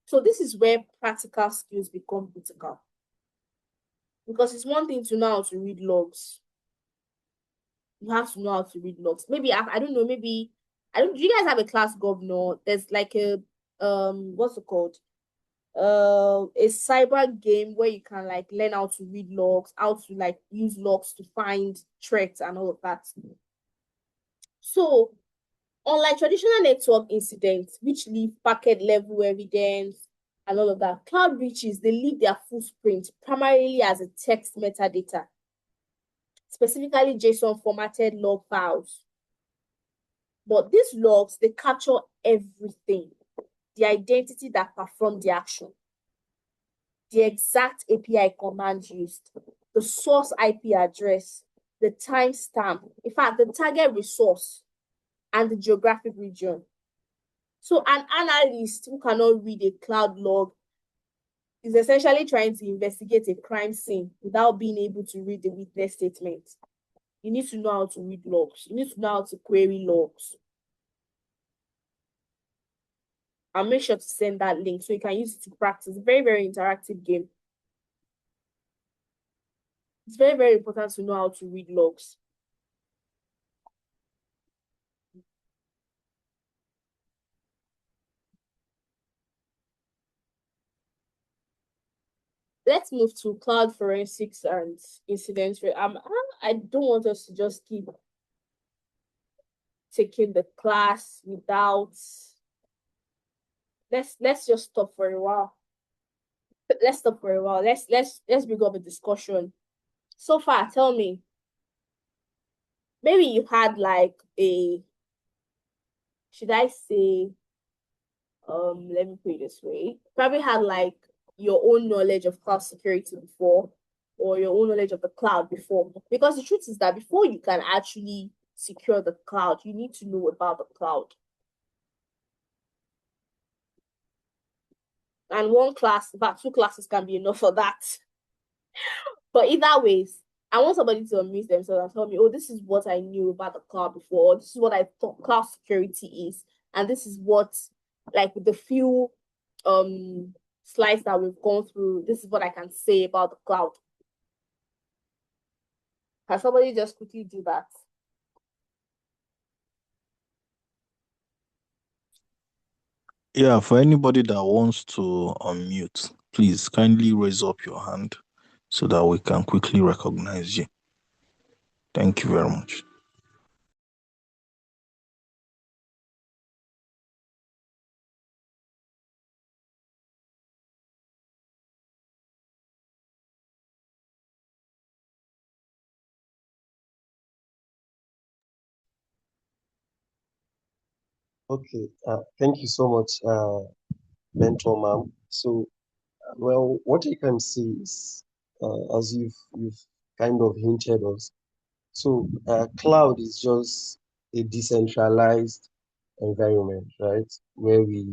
So this is where practical skills become critical. Because it's one thing to know how to read logs. You have to know how to read logs. Maybe I don't know, maybe do you guys have a class governor? There's like a what's it called? A cyber game where you can like learn how to read logs, how to like use logs to find threats and all of that. So unlike traditional network incidents, which leave packet level evidence and all of that, cloud breaches, they leave their footprint primarily as a text metadata, specifically JSON formatted log files. But these logs, they capture everything: the identity that performed the action, the exact API command used, the source IP address, the timestamp, in fact, the target resource, and the geographic region. So an analyst who cannot read a cloud log is essentially trying to investigate a crime scene without being able to read the witness statement. You need to know how to read logs. You need to know how to query logs. And make sure to send that link so you can use it to practice. Very, very interactive game. It's very, very important to know how to read logs. Let's move to cloud forensics and incident. I don't want us to just keep taking the class without. Let's just stop for a while. Let's stop for a while. Let's bring up a discussion. So far, tell me. Maybe you had like should I say, let me put it this way. Probably had like your own knowledge of cloud security before, or your own knowledge of the cloud before. Because the truth is that before you can actually secure the cloud, you need to know about the cloud. And one class, about 2 classes can be enough for that. But either ways, I want somebody to unmute themselves and tell me, oh, this is what I knew about the cloud before, or this is what I thought cloud security is, and this is what, like with the few slides that we've gone through, this is what I can say about the cloud. Can somebody just quickly do that? Yeah, for anybody that wants to unmute, please kindly raise up your hand so that we can quickly recognize you. Thank you very much. Okay, thank you so much, mentor ma'am. So, well, what I can see is, as you've kind of hinted us, so cloud is just a decentralized environment, right? Where we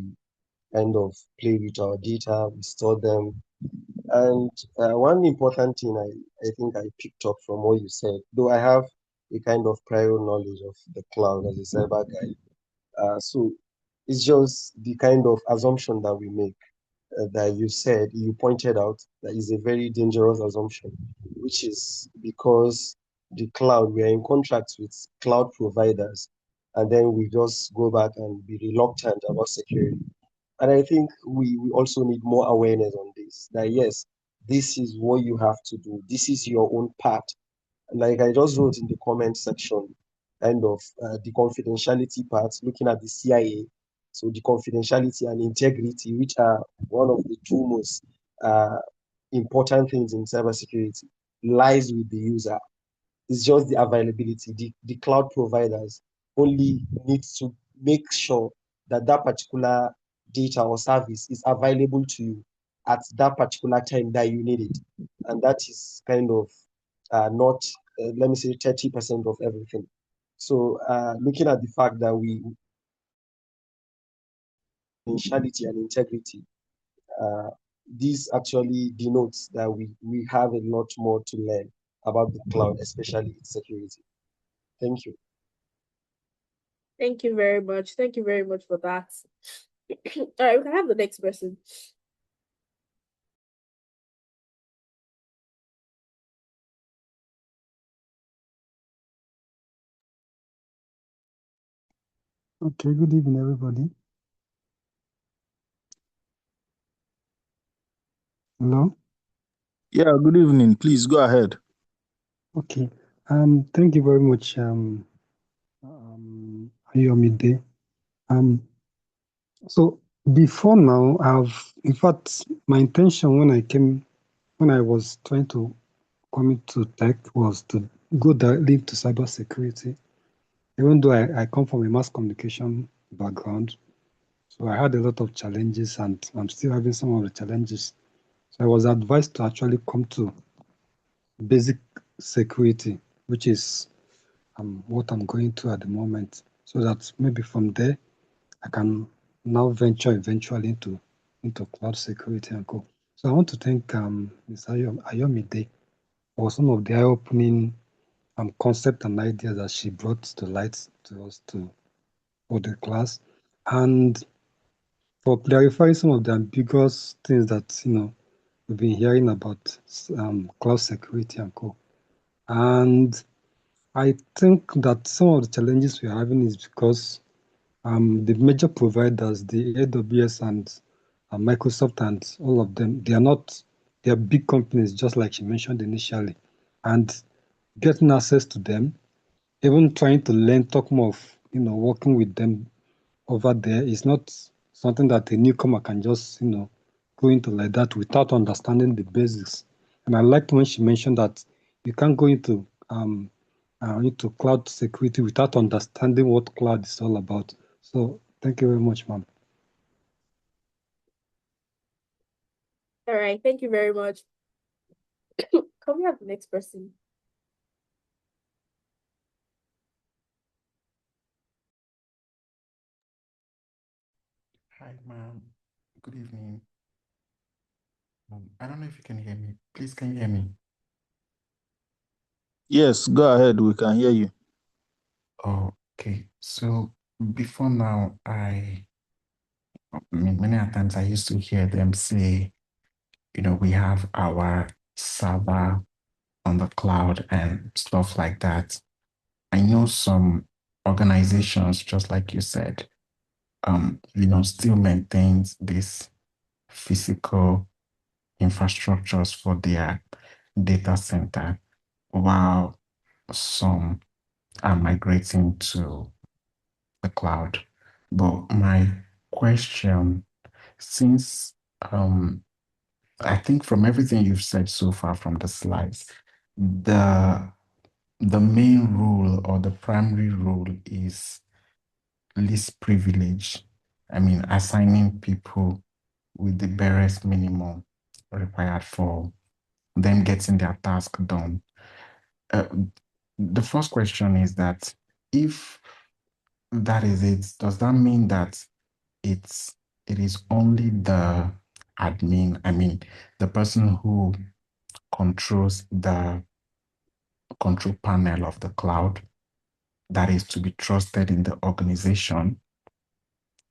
kind of play with our data, we store them. And one important thing I think I picked up from what you said, though I have a kind of prior knowledge of the cloud as a cyber guy. So it's just the kind of assumption that we make, that you pointed out, that is a very dangerous assumption, which is because the cloud, we are in contracts with cloud providers, and then we just go back and be reluctant about security. And I think we also need more awareness on this, that yes, this is what you have to do. This is your own part. Like I just wrote in the comment section, kind of the confidentiality part, looking at the CIA. So the confidentiality and integrity, which are one of the two most uh, important things in cybersecurity, lies with the user. It's just the availability. The cloud providers only need to make sure that that particular data or service is available to you at that particular time that you need it. And that is kind of not, let me say, 30% of everything. So looking at the fact that we, confidentiality and integrity, uh, this actually denotes that we have a lot more to learn about the cloud, especially its security. Thank you. Thank you very much. Thank you very much for that. All right, we can have the next person. Okay, good evening, everybody. Hello? Yeah, good evening. Please go ahead. Okay. Thank you very much, Ayomide. So before now, in fact, my intention when I was trying to come into tech was to go directly into cybersecurity, even though I come from a mass communication background. So I had a lot of challenges, and I'm still having some of the challenges. So I was advised to actually come to basic security, which is what I'm going through at the moment, so that maybe from there I can now venture eventually into cloud security and go. So I want to thank Ms. Ayomide for some of the eye-opening concept and ideas that she brought to light to us for the class, and for clarifying some of the ambiguous things that we've been hearing about cloud security and co. And I think that some of the challenges we're having is because the major providers, the AWS and Microsoft and all of them, they are big companies, just like she mentioned initially. And getting access to them, even trying to learn, talk more of, working with them over there is not something that a newcomer can just, go into like that without understanding the basics. And I liked when she mentioned that you can't go into cloud security without understanding what cloud is all about. So thank you very much, ma'am. All right, thank you very much. Can we have the next person? Hi, ma'am. Good evening. I don't know if you can hear me. Please, can you hear me? Yes, go ahead. We can hear you. Okay. So before now, many a times I used to hear them say, we have our server on the cloud and stuff like that. I know some organizations, just like you said, still maintains this physical infrastructures for their data center, while some are migrating to the cloud. But my question, since I think from everything you've said so far from the slides, the main rule or the primary rule is least privilege. I mean, assigning people with the barest minimum required for them getting their task done. The first question is that if that is it, does that mean that it is only the admin, I mean, the person who controls the control panel of the cloud that is to be trusted in the organization?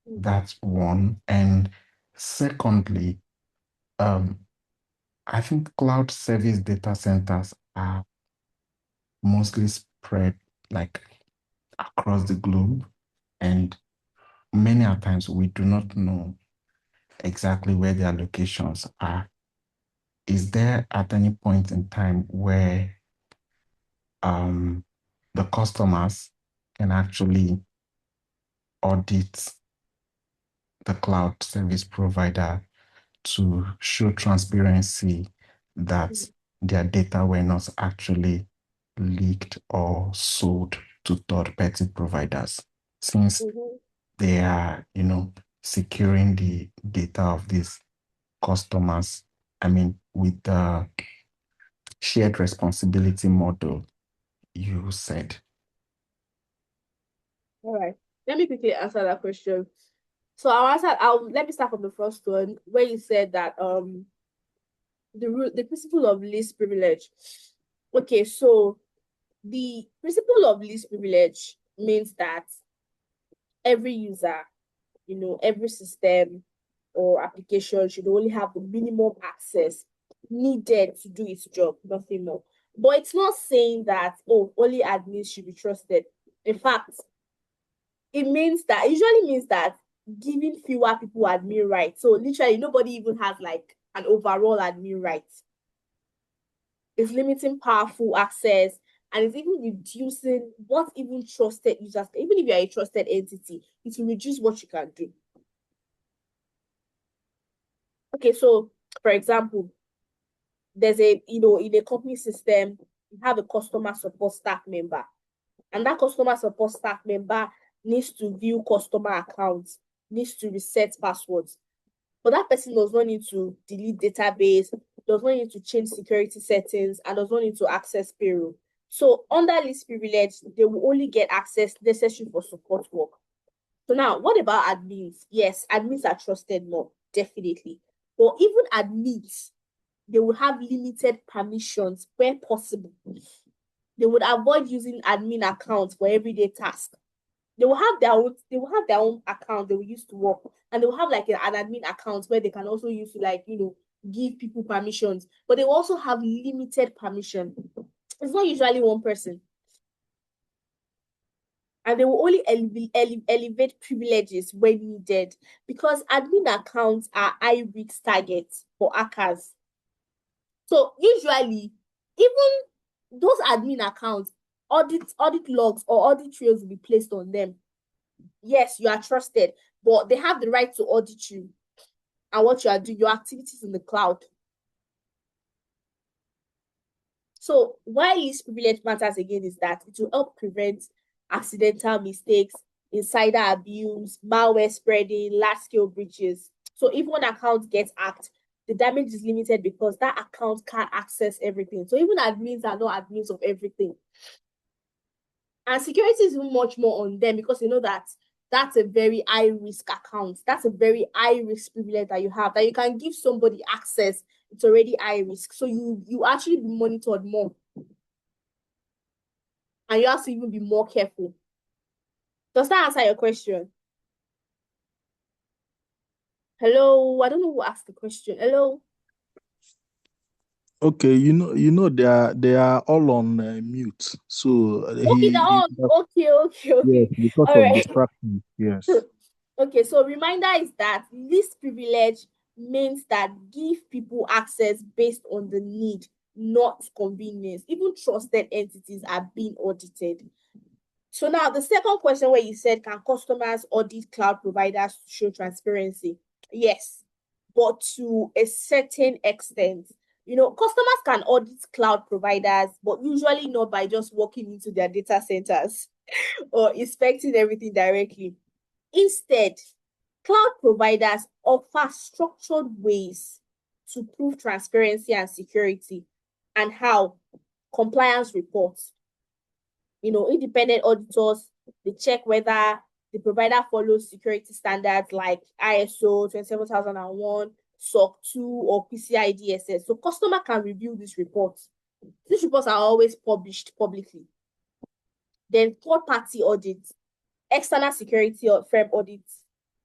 That's one. And secondly, I think cloud service data centers are mostly spread like across the globe, and many a times we do not know exactly where their locations are. Is there at any point in time where the customers can actually audit the cloud service provider to show transparency that their data were not actually leaked or sold to third-party providers, since they are, securing the data of these customers? I mean, with the shared responsibility model you said. All right, let me quickly answer that question. So let me start from the first one where you said that the principle of least privilege. Okay, so the principle of least privilege means that every user, every system or application should only have the minimum access needed to do its job, nothing more. But it's not saying that, only admins should be trusted. In fact, it usually means that giving fewer people admin rights. So literally nobody even has like an overall admin right. It's limiting powerful access, and it's even reducing what even trusted users, even if you're a trusted entity, it will reduce what you can do. Okay, so for example, there's in a company system, you have a customer support staff member, and that customer support staff member needs to view customer accounts, needs to reset passwords. But that person does not need to delete database, does not need to change security settings, and does not need to access payroll. So under least privilege, they will only get access necessary for support work. So now, what about admins? Yes, admins are trusted more, definitely. But even admins, they will have limited permissions where possible. They would avoid using admin accounts for everyday tasks. They will have their own account they will use to work, and they will have like an admin account where they can also use to, like, give people permissions, but they will also have limited permission. It's not usually one person, and they will only elevate privileges when needed, because admin accounts are high risk targets for hackers. So usually, even those admin accounts, audit logs or audit trails will be placed on them. Yes, you are trusted, but they have the right to audit you and what you are doing, your activities in the cloud. So why least privilege matters again is that it will help prevent accidental mistakes, insider abuse, malware spreading, large-scale breaches. So if one account gets hacked, the damage is limited because that account can't access everything. So even admins are not admins of everything. And security is even much more on them, because you know that that's a very high risk account. That's a very high risk privilege that you have, that you can give somebody access. It's already high risk. So you actually be monitored more. And you have to even be more careful. Does that answer your question? Hello? I don't know who asked the question. Hello? Okay, they are all on mute. So Okay, they're all okay. yes, because All of right. distraction. Yes. Okay, so reminder is that least privilege means that give people access based on the need, not convenience. Even trusted entities are being audited. So now the second question, where you said, can customers audit cloud providers to show transparency? Yes, but to a certain extent. Customers can audit cloud providers, but usually not by just walking into their data centers or inspecting everything directly. Instead, cloud providers offer structured ways to prove transparency and security. And how? Compliance reports. Independent auditors, they check whether the provider follows security standards like ISO 27001, SOC 2, or PCI DSS. So customer can review these reports. These reports are always published publicly. Then third-party audits. External security firm audits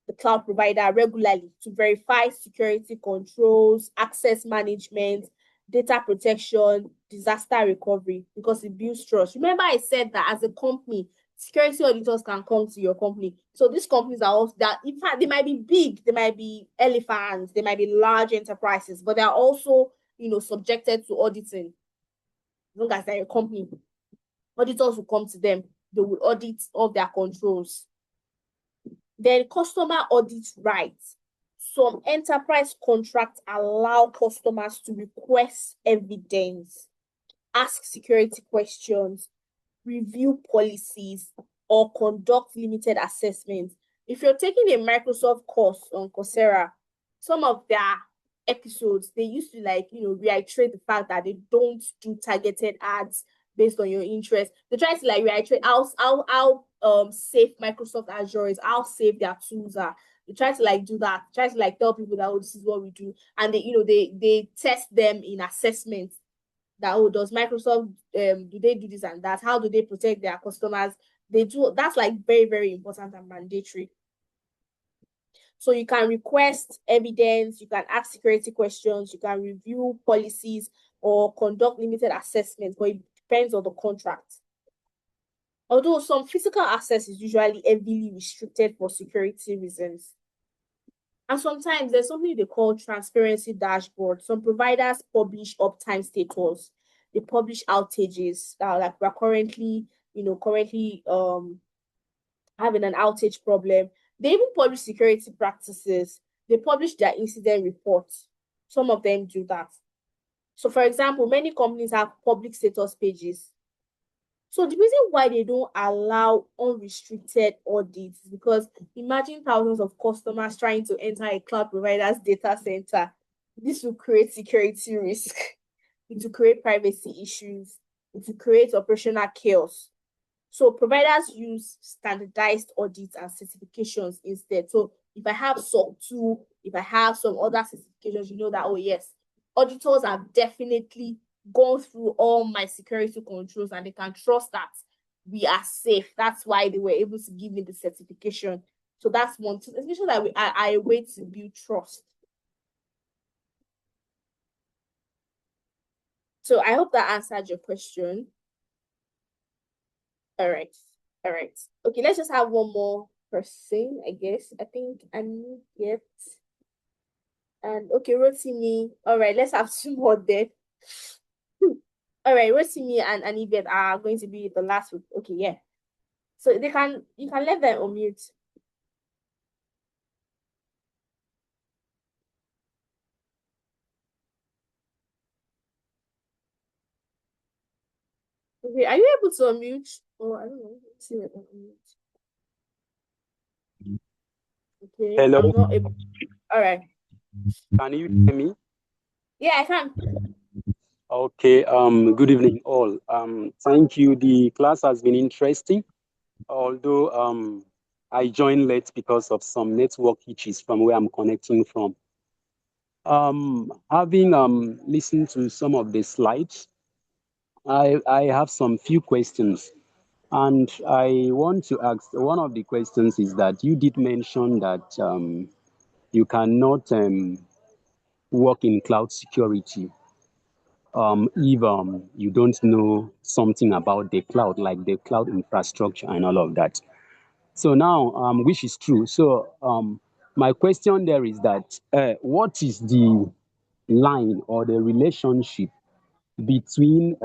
the cloud provider regularly to verify security controls, access management, data protection, disaster recovery, because it builds trust. Remember, I said that as a company, security auditors can come to your company. So these companies are also that, in fact, they might be big, they might be elephants, they might be large enterprises, but they are also, subjected to auditing. As long as they're a company, auditors will come to them. They will audit all their controls. Then customer audit rights. Some enterprise contracts allow customers to request evidence, ask security questions, review policies, or conduct limited assessments. If you're taking a Microsoft course on Coursera, some of their episodes, they used to reiterate the fact that they don't do targeted ads based on your interest. They try to reiterate how safe Microsoft Azure is, how safe their tools are. They try to do that, try to tell people that, oh, this is what we do. And they test them in assessments that, oh, does Microsoft do they do this and that? How do they protect their customers? They do. That's very, very important and mandatory. So you can request evidence, you can ask security questions, you can review policies or conduct limited assessments, but it depends on the contract. Although some physical access is usually heavily restricted for security reasons. And sometimes there's something they call transparency dashboard. Some providers publish uptime status. They publish outages that we're currently having an outage problem. They even publish security practices. They publish their incident reports. Some of them do that. So for example, many companies have public status pages. So the reason why they don't allow unrestricted audits is because imagine thousands of customers trying to enter a cloud provider's data center. This will create security risk. It will create privacy issues. It will create operational chaos. So providers use standardized audits and certifications instead. So if I have SOC 2 if I have some other certifications, you know that, oh yes, auditors have definitely gone through all my security controls and they can trust that we are safe. That's why they were able to give me the certification. So that's one certification that are a way to build trust. So I hope that answered your question. All right. All right. Okay, let's just have one more person, I guess. I think I need yet. And okay, Rotimi. All right, let's have two more then. All right, Rotimi and Yvette are going to be the last week. Okay, yeah. So you can let them unmute. Okay, are you able to unmute? Oh, I don't know. Let's see what unmute. Okay, Hello. I'm not able. All right. Can you hear me? Yeah, I can. Okay. Good evening, all. Thank you. The class has been interesting, although I joined late because of some network issues from where I'm connecting from. Having listened to some of the slides, I have some few questions, and I want to ask. One of the questions is that you did mention that you cannot work in cloud security if you don't know something about the cloud, like the cloud infrastructure and all of that. So now, which is true. So my question there is that what is the line or the relationship between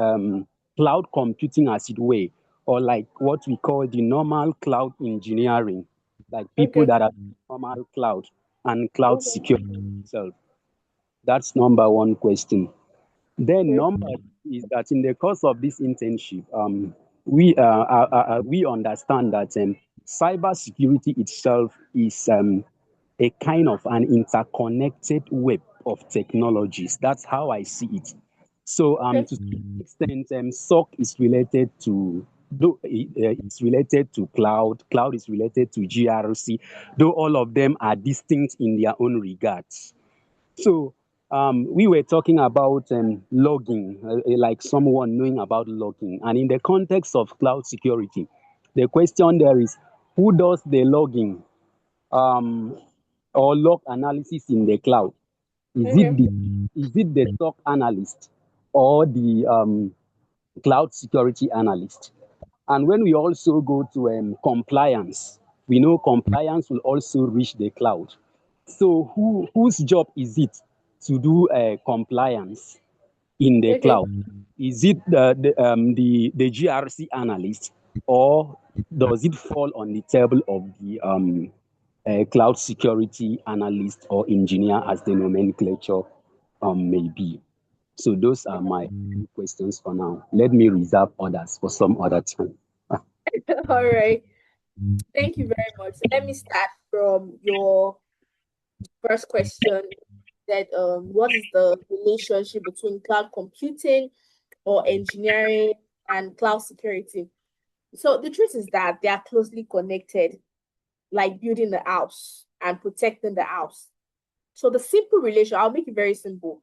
cloud computing, as it were, or like what we call the normal cloud engineering, like people Okay. that are normal cloud, and cloud Okay. security itself? That's number one question. Then Okay. number is that in the course of this internship, we understand that cybersecurity itself is a kind of an interconnected web of technologies. That's how I see it. So Okay. to some extent, SOC is related to it's related to cloud. Cloud is related to GRC, though all of them are distinct in their own regards. So we were talking about logging, like someone knowing about logging. And in the context of cloud security, the question there is, who does the logging um, or log analysis in the cloud? Okay. Is it the SOC analyst or the cloud security analyst? And when we also go to compliance, we know compliance will also reach the cloud. So whose job is it to do compliance in the Okay. cloud? Is it the GRC analyst, or does it fall on the table of the cloud security analyst or engineer, as the nomenclature may be? So those are my questions for now. Let me reserve others for some other time. All right. Thank you very much. So let me start from your first question. That what is the relationship between cloud computing or engineering and cloud security? So the truth is that they are closely connected, like building the house and protecting the house. So the simple relation, I'll make it very simple.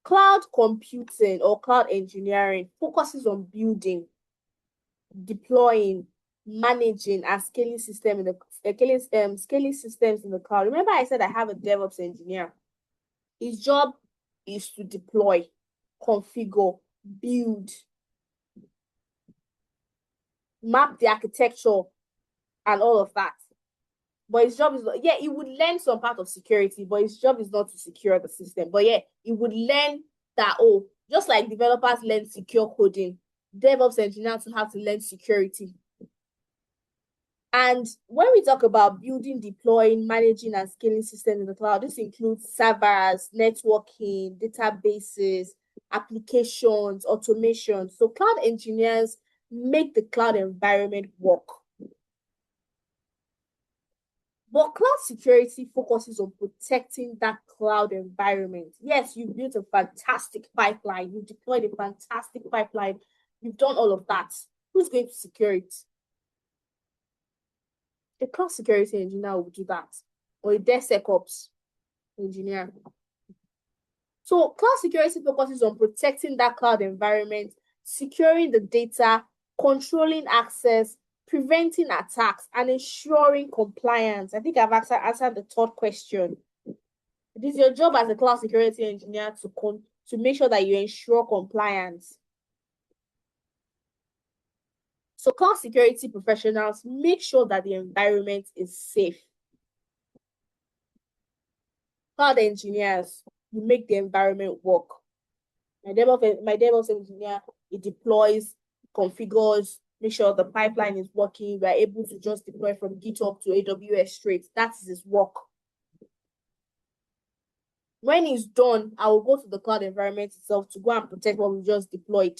Cloud computing or cloud engineering focuses on building, deploying, managing, and scaling system in the scaling systems in the cloud. Remember, I said I have a DevOps engineer. His job is to deploy, configure, build, map the architecture, and all of that. But his job is not, yeah, he would learn some part of security, but his job is not to secure the system. But yeah, he would learn that, oh, just like developers learn secure coding, DevOps engineers have to learn security. And when we talk about building, deploying, managing, and scaling systems in the cloud, this includes servers, networking, databases, applications, automation. So cloud engineers make the cloud environment work. But cloud security focuses on protecting that cloud environment. Yes, you built a fantastic pipeline. You deployed a fantastic pipeline. You've done all of that. Who's going to secure it? A cloud security engineer will do that, or a DevSecOps. engineer. So cloud security focuses on protecting that cloud environment, securing the data, controlling access, preventing attacks, and ensuring compliance. I think I've answered the third question. It is your job as a cloud security engineer to make sure that you ensure compliance. So cloud security professionals make sure that the environment is safe. Cloud engineers, you make the environment work. My DevOps engineer, it deploys, configures, make sure the pipeline is working. We're able to just deploy from GitHub to AWS straight. That is his work. When it's done, I will go to the cloud environment itself to go and protect what we just deployed.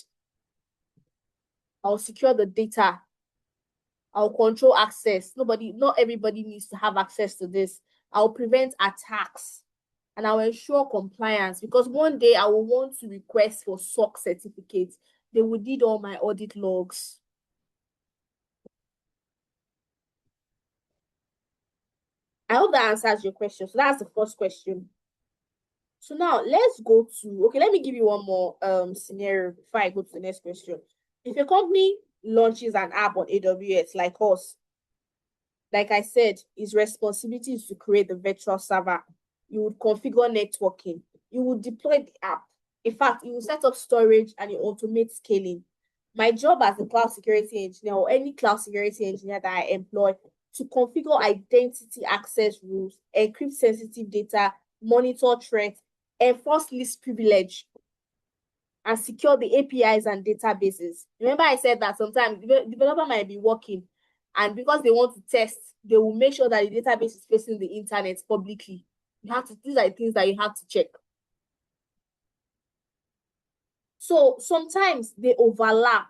I'll secure the data. I'll control access. Not everybody needs to have access to this. I'll prevent attacks and I'll ensure compliance, because one day I will want to request for SOC certificates. They will need all my audit logs. I hope that answers your question. So that's the first question. So now let's go to, okay, let me give you one more scenario before I go to the next question. If a company launches an app on AWS like us, like I said, his responsibility is to create the virtual server. You would configure networking. You would deploy the app. In fact, you will set up storage and you automate scaling. My job as a cloud security engineer or any cloud security engineer that I employ to configure identity access rules, encrypt sensitive data, monitor threats, enforce least privilege, and secure the APIs and databases. Remember I said that sometimes the developer might be working, and because they want to test, they will make sure that the database is facing the internet publicly. These are the things that you have to check. So sometimes they overlap.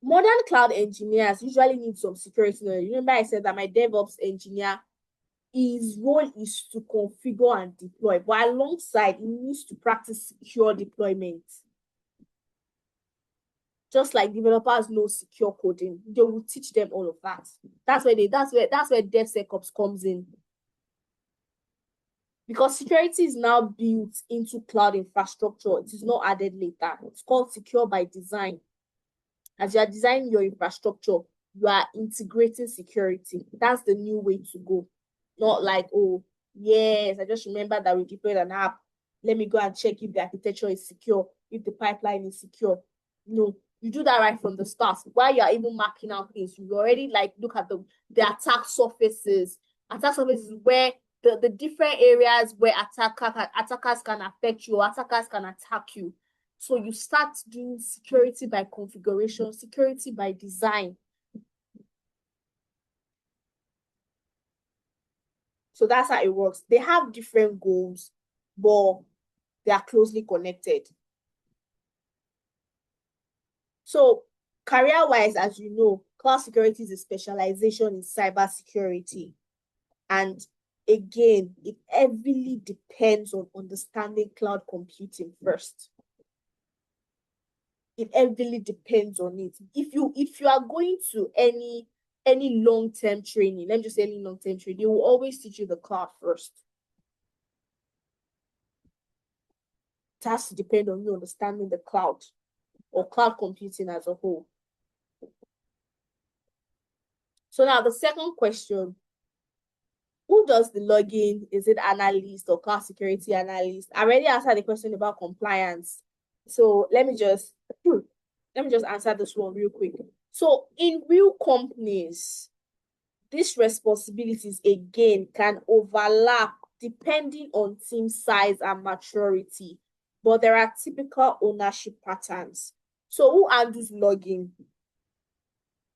Modern cloud engineers usually need some security knowledge. Remember I said that my DevOps engineer, his role is to configure and deploy, but alongside, he needs to practice secure deployment. Just like developers know secure coding, they will teach them all of that. That's where DevSecOps comes in. Because security is now built into cloud infrastructure, it is not added later. It's called secure by design. As you are designing your infrastructure, you are integrating security. That's the new way to go. Not like, oh, yes, I just remember that we deployed an app. Let me go and check if the architecture is secure, if the pipeline is secure. No, you do that right from the start. While you are even marking out things, you already look at the attack surfaces. Attack surfaces where the different areas where attackers can affect you or attackers can attack you. So you start doing security by configuration, security by design. So that's how it works. They have different goals, but they are closely connected. So career-wise, as you know, cloud security is a specialization in cybersecurity. And again, it heavily depends on understanding cloud computing first. It heavily depends on it. If you are going to any long-term training, let me just say any long-term training, they will always teach you the cloud first. It has to depend on you understanding the cloud or cloud computing as a whole. So now the second question, who does the logging? Is it analyst or cloud security analyst? I already answered the question about compliance. So let me just answer this one real quick. So in real companies, these responsibilities again can overlap depending on team size and maturity, but there are typical ownership patterns. So who handles logging?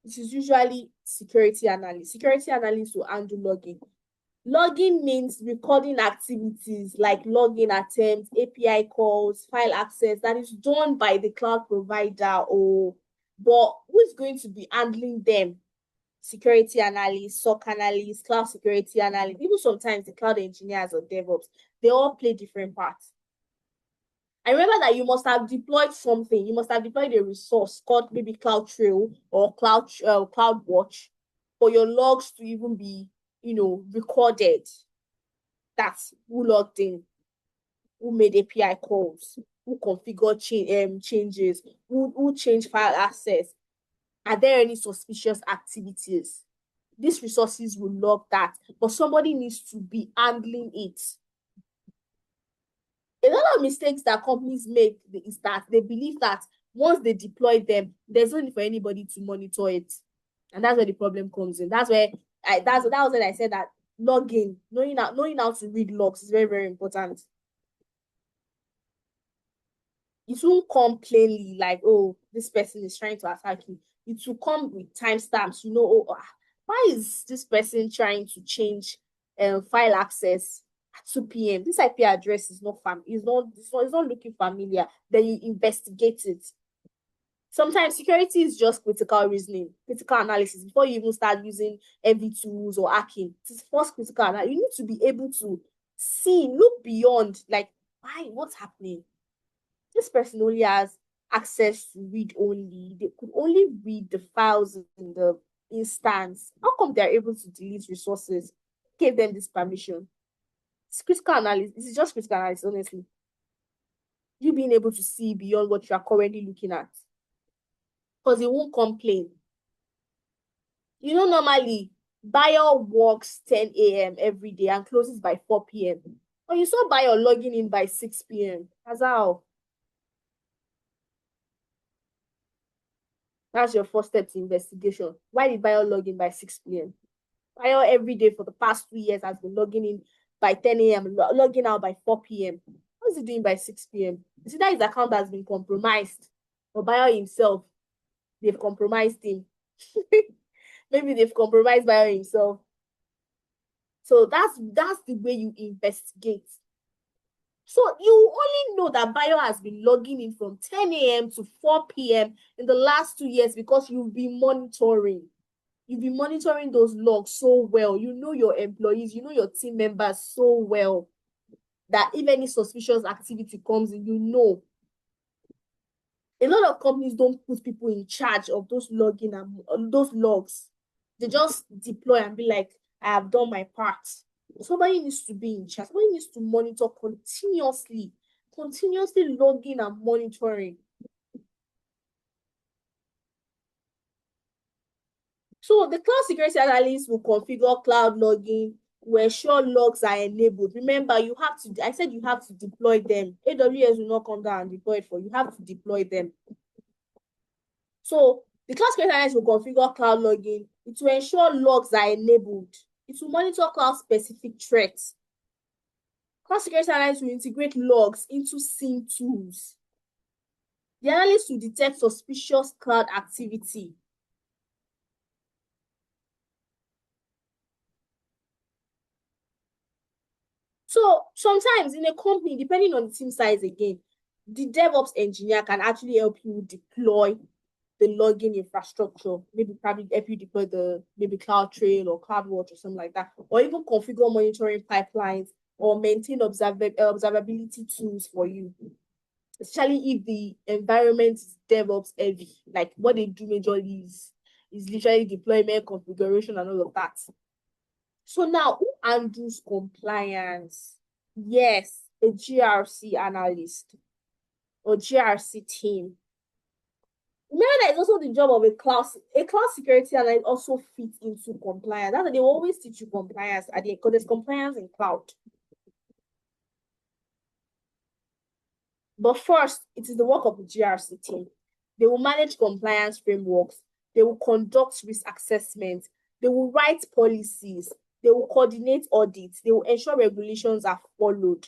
This is usually security analyst. Security analysts will handle logging. Logging means recording activities like login attempts, API calls, file access that is done by the cloud provider but who is going to be handling them? Security analyst, SOC analyst, cloud security analyst, even sometimes the cloud engineers or DevOps, they all play different parts. I remember that you must have deployed something. You must have deployed a resource called maybe CloudTrail or CloudWatch for your logs to even be, recorded. That's who logged in, who made API calls, who configured changes, who changed file access. Are there any suspicious activities? These resources will log that, but somebody needs to be handling it. A lot of mistakes that companies make is that they believe that once they deploy them, there's no need for anybody to monitor it. And that's where the problem comes in. That was when I said that logging, knowing how to read logs is very, very important. It won't come plainly like, oh, this person is trying to attack you. It will come with timestamps. Why is this person trying to change file access at 2 p.m.? This IP address is not it's not looking familiar. Then you investigate it. Sometimes security is just critical reasoning, critical analysis. Before you even start using MV tools or hacking, it's first critical analysis. You need to be able to look beyond, like, what's happening? This person only has access to read only. They could only read the files in the instance. How come they're able to delete resources? Who gave them this permission? It's critical analysis. This is just critical analysis, honestly. You being able to see beyond what you are currently looking at. Because it won't complain. Normally, buyer works 10 a.m. every day and closes by 4 p.m. But you saw buyer logging in by 6 p.m. That's how. That's your first step to investigation. Why did buyer log in by 6 p.m.? Buyer every day for the past 2 years has been logging in by 10 a.m., logging out by 4 p.m. What is he doing by 6 p.m.? You see that his account has been compromised. Or buyer himself, they've compromised him. Maybe they've compromised buyer himself. So that's the way you investigate. So you only know that buyer has been logging in from 10 a.m. to 4 p.m. in the last 2 years because you've been monitoring. You've been monitoring those logs so well. You know your employees, you know your team members so well that if any suspicious activity comes in, you know. A lot of companies don't put people in charge of those logging and those logs. They just deploy and be like, I have done my part. Somebody needs to be in charge. Somebody needs to monitor continuously logging and monitoring. So the cloud security analyst will configure cloud logging, will ensure logs are enabled. Remember, I said you have to deploy them. AWS will not come down and deploy it for you. You have to deploy them. So the cloud security analyst will configure cloud logging. It will ensure logs are enabled. It will monitor cloud-specific threats. Cloud security analyst will integrate logs into SIEM tools. The analyst will detect suspicious cloud activity. So sometimes in a company, depending on the team size again, the DevOps engineer can actually help you deploy the logging infrastructure, probably help you deploy the CloudTrail or CloudWatch or something like that, or even configure monitoring pipelines or maintain observability tools for you, especially if the environment is DevOps heavy. Like what they do majorly is literally deployment, configuration, and all of that. So now, who handles compliance? Yes, a GRC analyst or GRC team. Remember that it's also the job of a cloud security analyst also fits into compliance. That's why they always teach you compliance because there's compliance in cloud. But first, it is the work of the GRC team. They will manage compliance frameworks. They will conduct risk assessments. They will write policies. They will coordinate audits. They will ensure regulations are followed.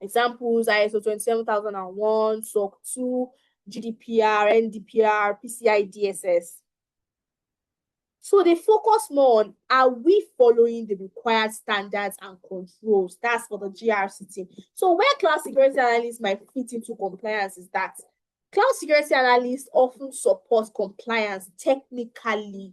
Examples: ISO 27001, SOC 2, GDPR, NDPR, PCI DSS. So they focus more on, are we following the required standards and controls? That's for the GRC team. So where cloud security analysts might fit into compliance is that cloud security analysts often support compliance technically.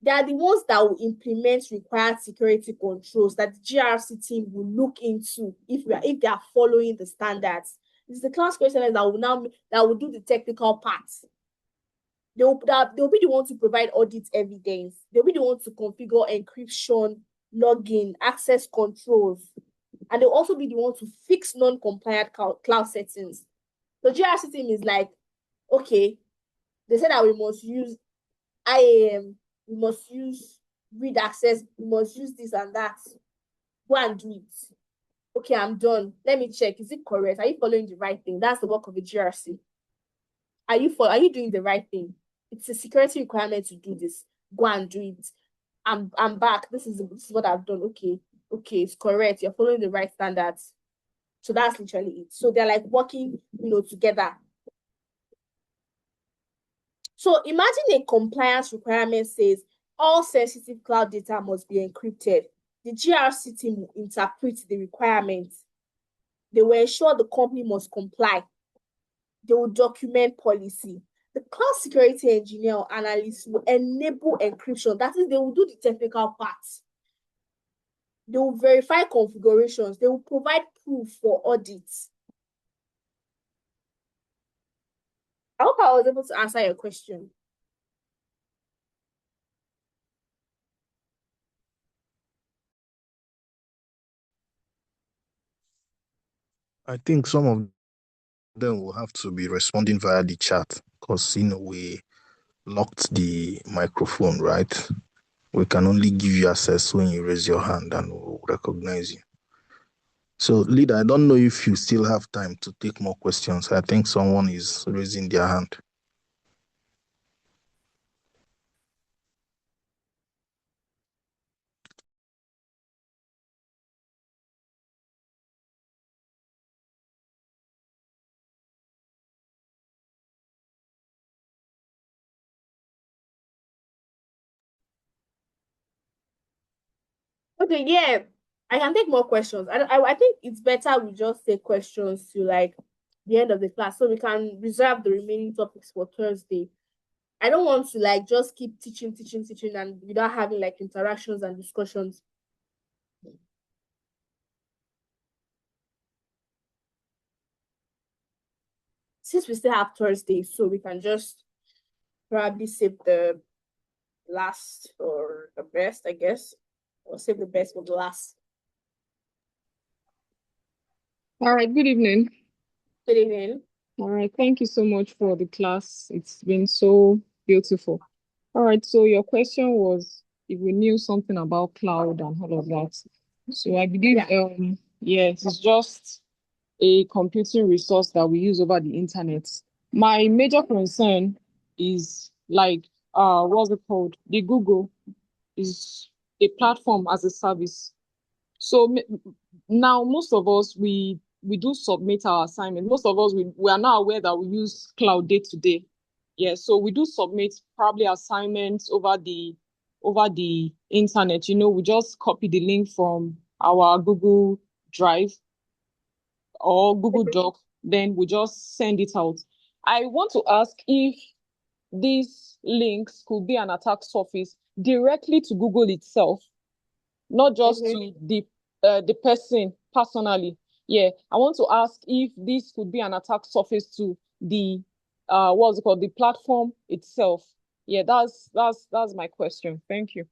They are the ones that will implement required security controls that the GRC team will look into if they are following the standards. It's the cloud security analysts that will do the technical parts. They'll be the ones to provide audit evidence. They'll be the ones to configure encryption login, access controls, and they'll also be the one to fix non-compliant cloud settings. So GRC team is like, okay, they said that we must use IAM, we must use read access, we must use this and that. Go and do it. Okay, I'm done. Let me check. Is it correct? Are you following the right thing? That's the work of a GRC. Are you doing the right thing? It's a security requirement to do this. Go and do it. I'm back. This is what I've done. Okay, it's correct. You're following the right standards. So that's literally it. So they're like working, together. So imagine a compliance requirement says all sensitive cloud data must be encrypted. The GRC team will interpret the requirement. They will ensure the company must comply. They will document policy. The cloud security engineer or analyst will enable encryption. That is, they will do the technical parts. They will verify configurations. They will provide proof for audits. I hope I was able to answer your question. I think some of them will have to be responding via the chat because we locked the microphone, right? We can only give you access when you raise your hand and we'll recognize you. So, leader, I don't know if you still have time to take more questions. I think someone is raising their hand. Okay, yeah, I can take more questions. I think it's better we just take questions to like the end of the class so we can reserve the remaining topics for Thursday. I don't want to like just keep teaching and without having like interactions and discussions. Since we still have Thursday, so we can just probably save the last or the best, I guess, or save the best for the last. All right, good evening. Good evening. All right, thank you so much for the class. It's been so beautiful. All right, so your question was if we knew something about cloud and all of that. So I believe, yes, it's just a computing resource that we use over the internet. My major concern is like, what's it called? The Google is a platform as a service. So now most of us, we do submit our assignment. Most of us, we are now aware that we use cloud day to day. Yeah, so we do submit probably assignments over the internet. We just copy the link from our Google Drive or Google Doc, then we just send it out. I want to ask if these links could be an attack surface directly to Google itself, not just to the person personally. Yeah, I want to ask if this could be an attack surface to the what's it called, the platform itself. Yeah, that's my question. Thank you.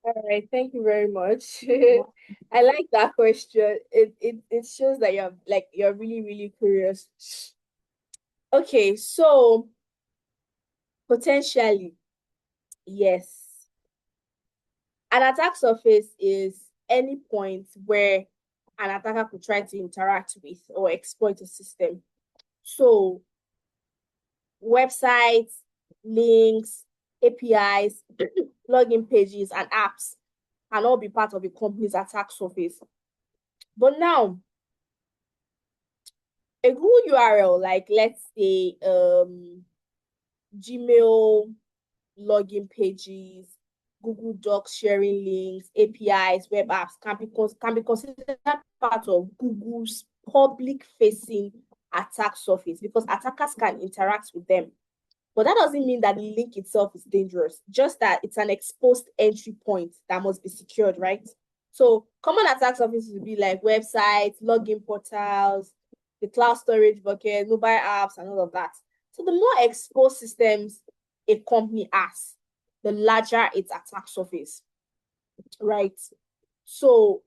All right, thank you very much. I like that question. It shows that you're really, really curious. Okay, so potentially, yes. An attack surface is any point where an attacker could try to interact with or exploit a system. So websites, links, APIs, login pages, and apps can all be part of a company's attack surface. But now, a Google URL, like let's say Gmail login pages, Google Docs sharing links, APIs, web apps can be considered part of Google's public-facing attack surface because attackers can interact with them. But that doesn't mean that the link itself is dangerous, just that it's an exposed entry point that must be secured, right? So common attack surfaces would be like websites, login portals, the cloud storage bucket, mobile apps, and all of that. So the more exposed systems a company has, the larger its attack surface. right? So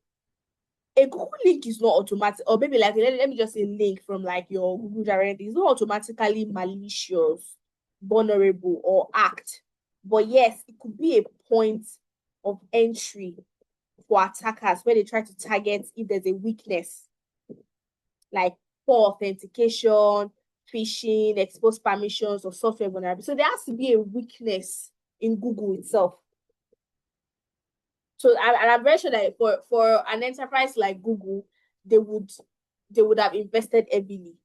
a Google link is not automatic, or maybe like let me just say link from like your Google Direct is not automatically malicious, vulnerable, or act. But yes, it could be a point of entry for attackers where they try to target if there's a weakness, like poor authentication, phishing, exposed permissions, or software vulnerability. So there has to be a weakness in Google itself. So I'm very sure that for an enterprise like Google, they would have invested heavily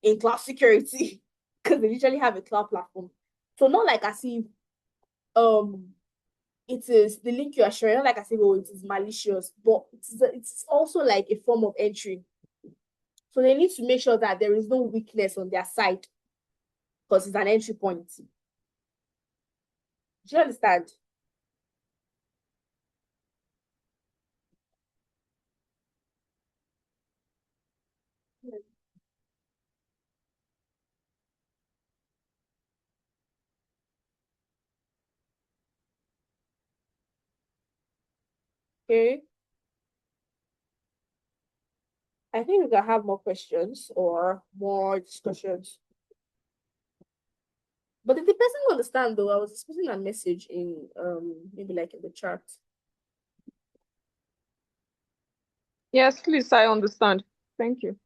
in cloud security because they literally have a cloud platform. So not like as if um it is the link you are sharing, not like I say, oh, it is malicious, but it's also like a form of entry. So they need to make sure that there is no weakness on their side because it's an entry point. Do you understand? Okay. I think we can have more questions or more discussions. But if the person understand though, I was expecting a message in maybe like in the chat. Yes, please, I understand. Thank you.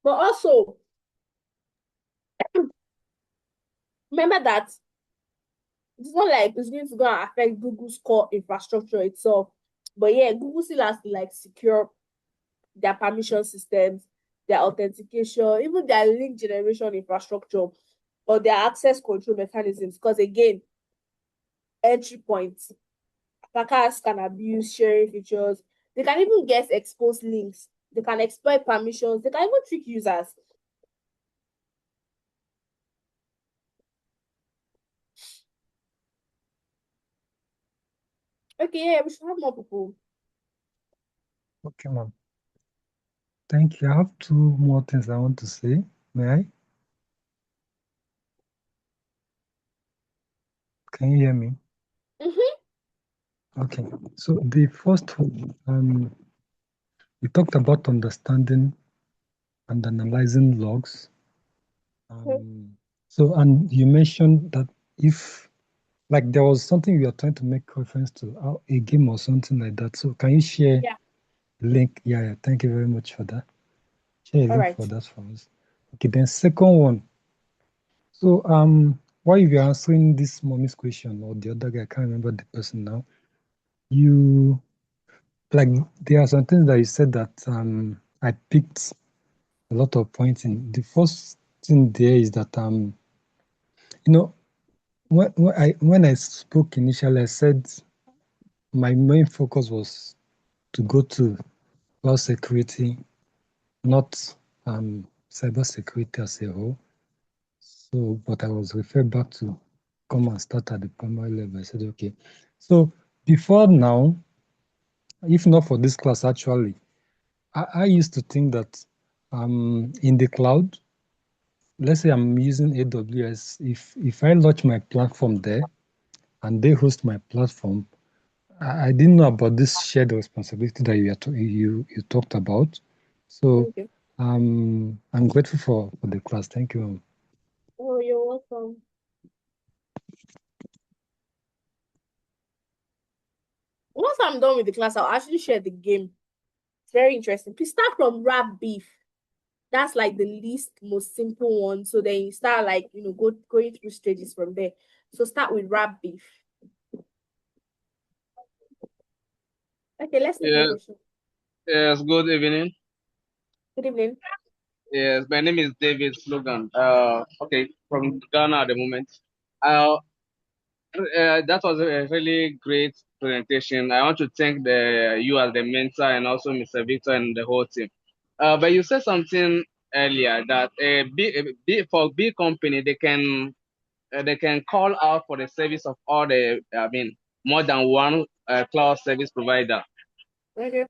But also remember that it's not like it's going to go and affect Google's core infrastructure itself. But yeah, Google still has to like secure their permission systems, their authentication, even their link generation infrastructure or their access control mechanisms. Because again, entry points, attackers can abuse sharing features. They can even get exposed links. They can exploit permissions. They can even trick users. Okay, yeah, we should have more people. Okay, ma'am. Thank you. I have two more things I want to say. May I? Can you hear me? Okay. So the first one, we talked about understanding and analyzing logs. So, and you mentioned that if, like, there was something you were trying to make reference to, a game or something like that. So, can you share Yeah. the link? Yeah, thank you very much for that. Share a All link right. for that for us. Okay, then second one. So, while you were answering this mommy's question or the other guy, I can't remember the person now. You like there are some things that you said that I picked a lot of points in. The first thing there is that you know, when I spoke initially, I said my main focus was to go to cloud security, not cyber security as a whole. So, but I was referred back to come and start at the primary level. I said, okay. So before now, if not for this class, actually, I used to think that in the cloud, let's say I'm using AWS, if I launch my platform there and they host my platform, I didn't know about this shared responsibility that you talked about. So Okay. I'm grateful for the class. Thank you. Oh, you're welcome. Once I'm done with the class, I'll actually share the game. It's very interesting. Please start from wrap beef. That's like the least most simple one. So then you start like going through stages from there. So start with wrap beef. Okay, let's take more Yes, questions. yes, good evening. Good evening. Yes, my name is David Slogan. Okay, from Ghana at the moment. Uh, that was a really great presentation. I want to thank you as the mentor and also Mr. Victor and the whole team. But you said something earlier that for big company they can call out for the service of all the more than one cloud service provider Okay.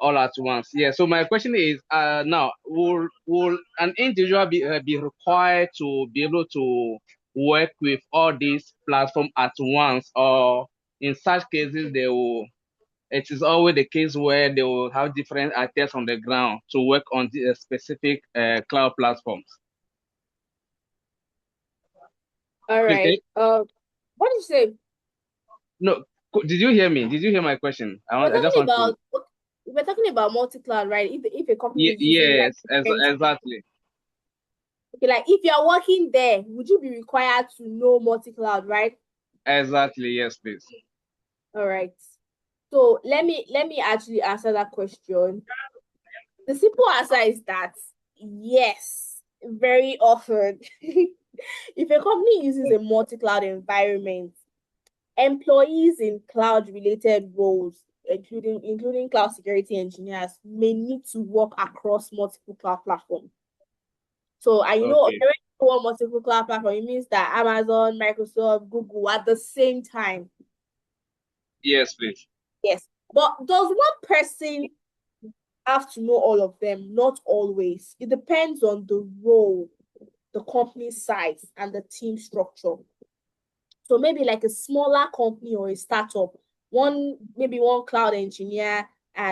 all at once. Yeah. So my question is, now, will an individual be required to be able to work with all these platforms at once, or in such cases they will? It is always the case where they will have different actors on the ground to work on the specific cloud platforms. All Please, right. What did you say? no, did you hear me? Did you hear my question? We're I just talking want to. about we're talking about multi-cloud, right? If a company is using like Yes, different, exactly. okay, like if you're working there, would you be required to know multi-cloud, right? Exactly. Yes, please. All right. So let me actually answer that question. The simple answer is that yes, very often. If a company uses a multi-cloud environment, employees in cloud-related roles, including cloud security engineers, may need to work across multiple cloud platforms. So, and if Okay. you're on multiple cloud platform, it means that Amazon, Microsoft, Google at the same time. Yes, please. Yes. But does one person have to know all of them? Not always. It depends on the role, the company size, and the team structure. So maybe like a smaller company or a startup, maybe one cloud engineer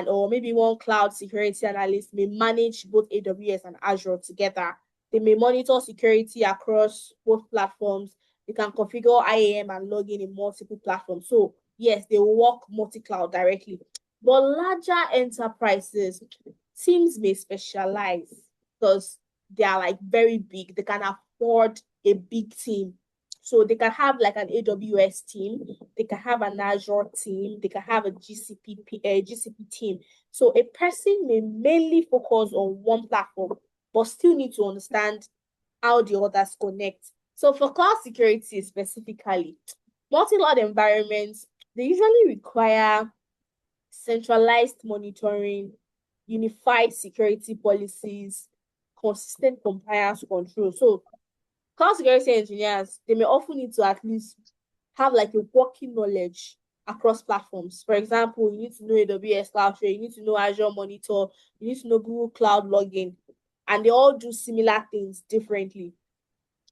or maybe one cloud security analyst may manage both AWS and Azure together. They may monitor security across both platforms. They can configure IAM and log in multiple platforms. So yes, they will work multi-cloud directly. But larger enterprises, teams may specialize because they are like very big. They can afford a big team, so they can have like an AWS team, they can have an Azure team, they can have a GCP team. So a person may mainly focus on one platform, but still need to understand how the others connect. So for cloud security specifically, multi-cloud environments, they usually require centralized monitoring, unified security policies, consistent compliance control. So cloud security engineers, they may often need to at least have like a working knowledge across platforms. For example, you need to know AWS CloudTrail, you need to know Azure Monitor, you need to know Google Cloud Login, and they all do similar things differently.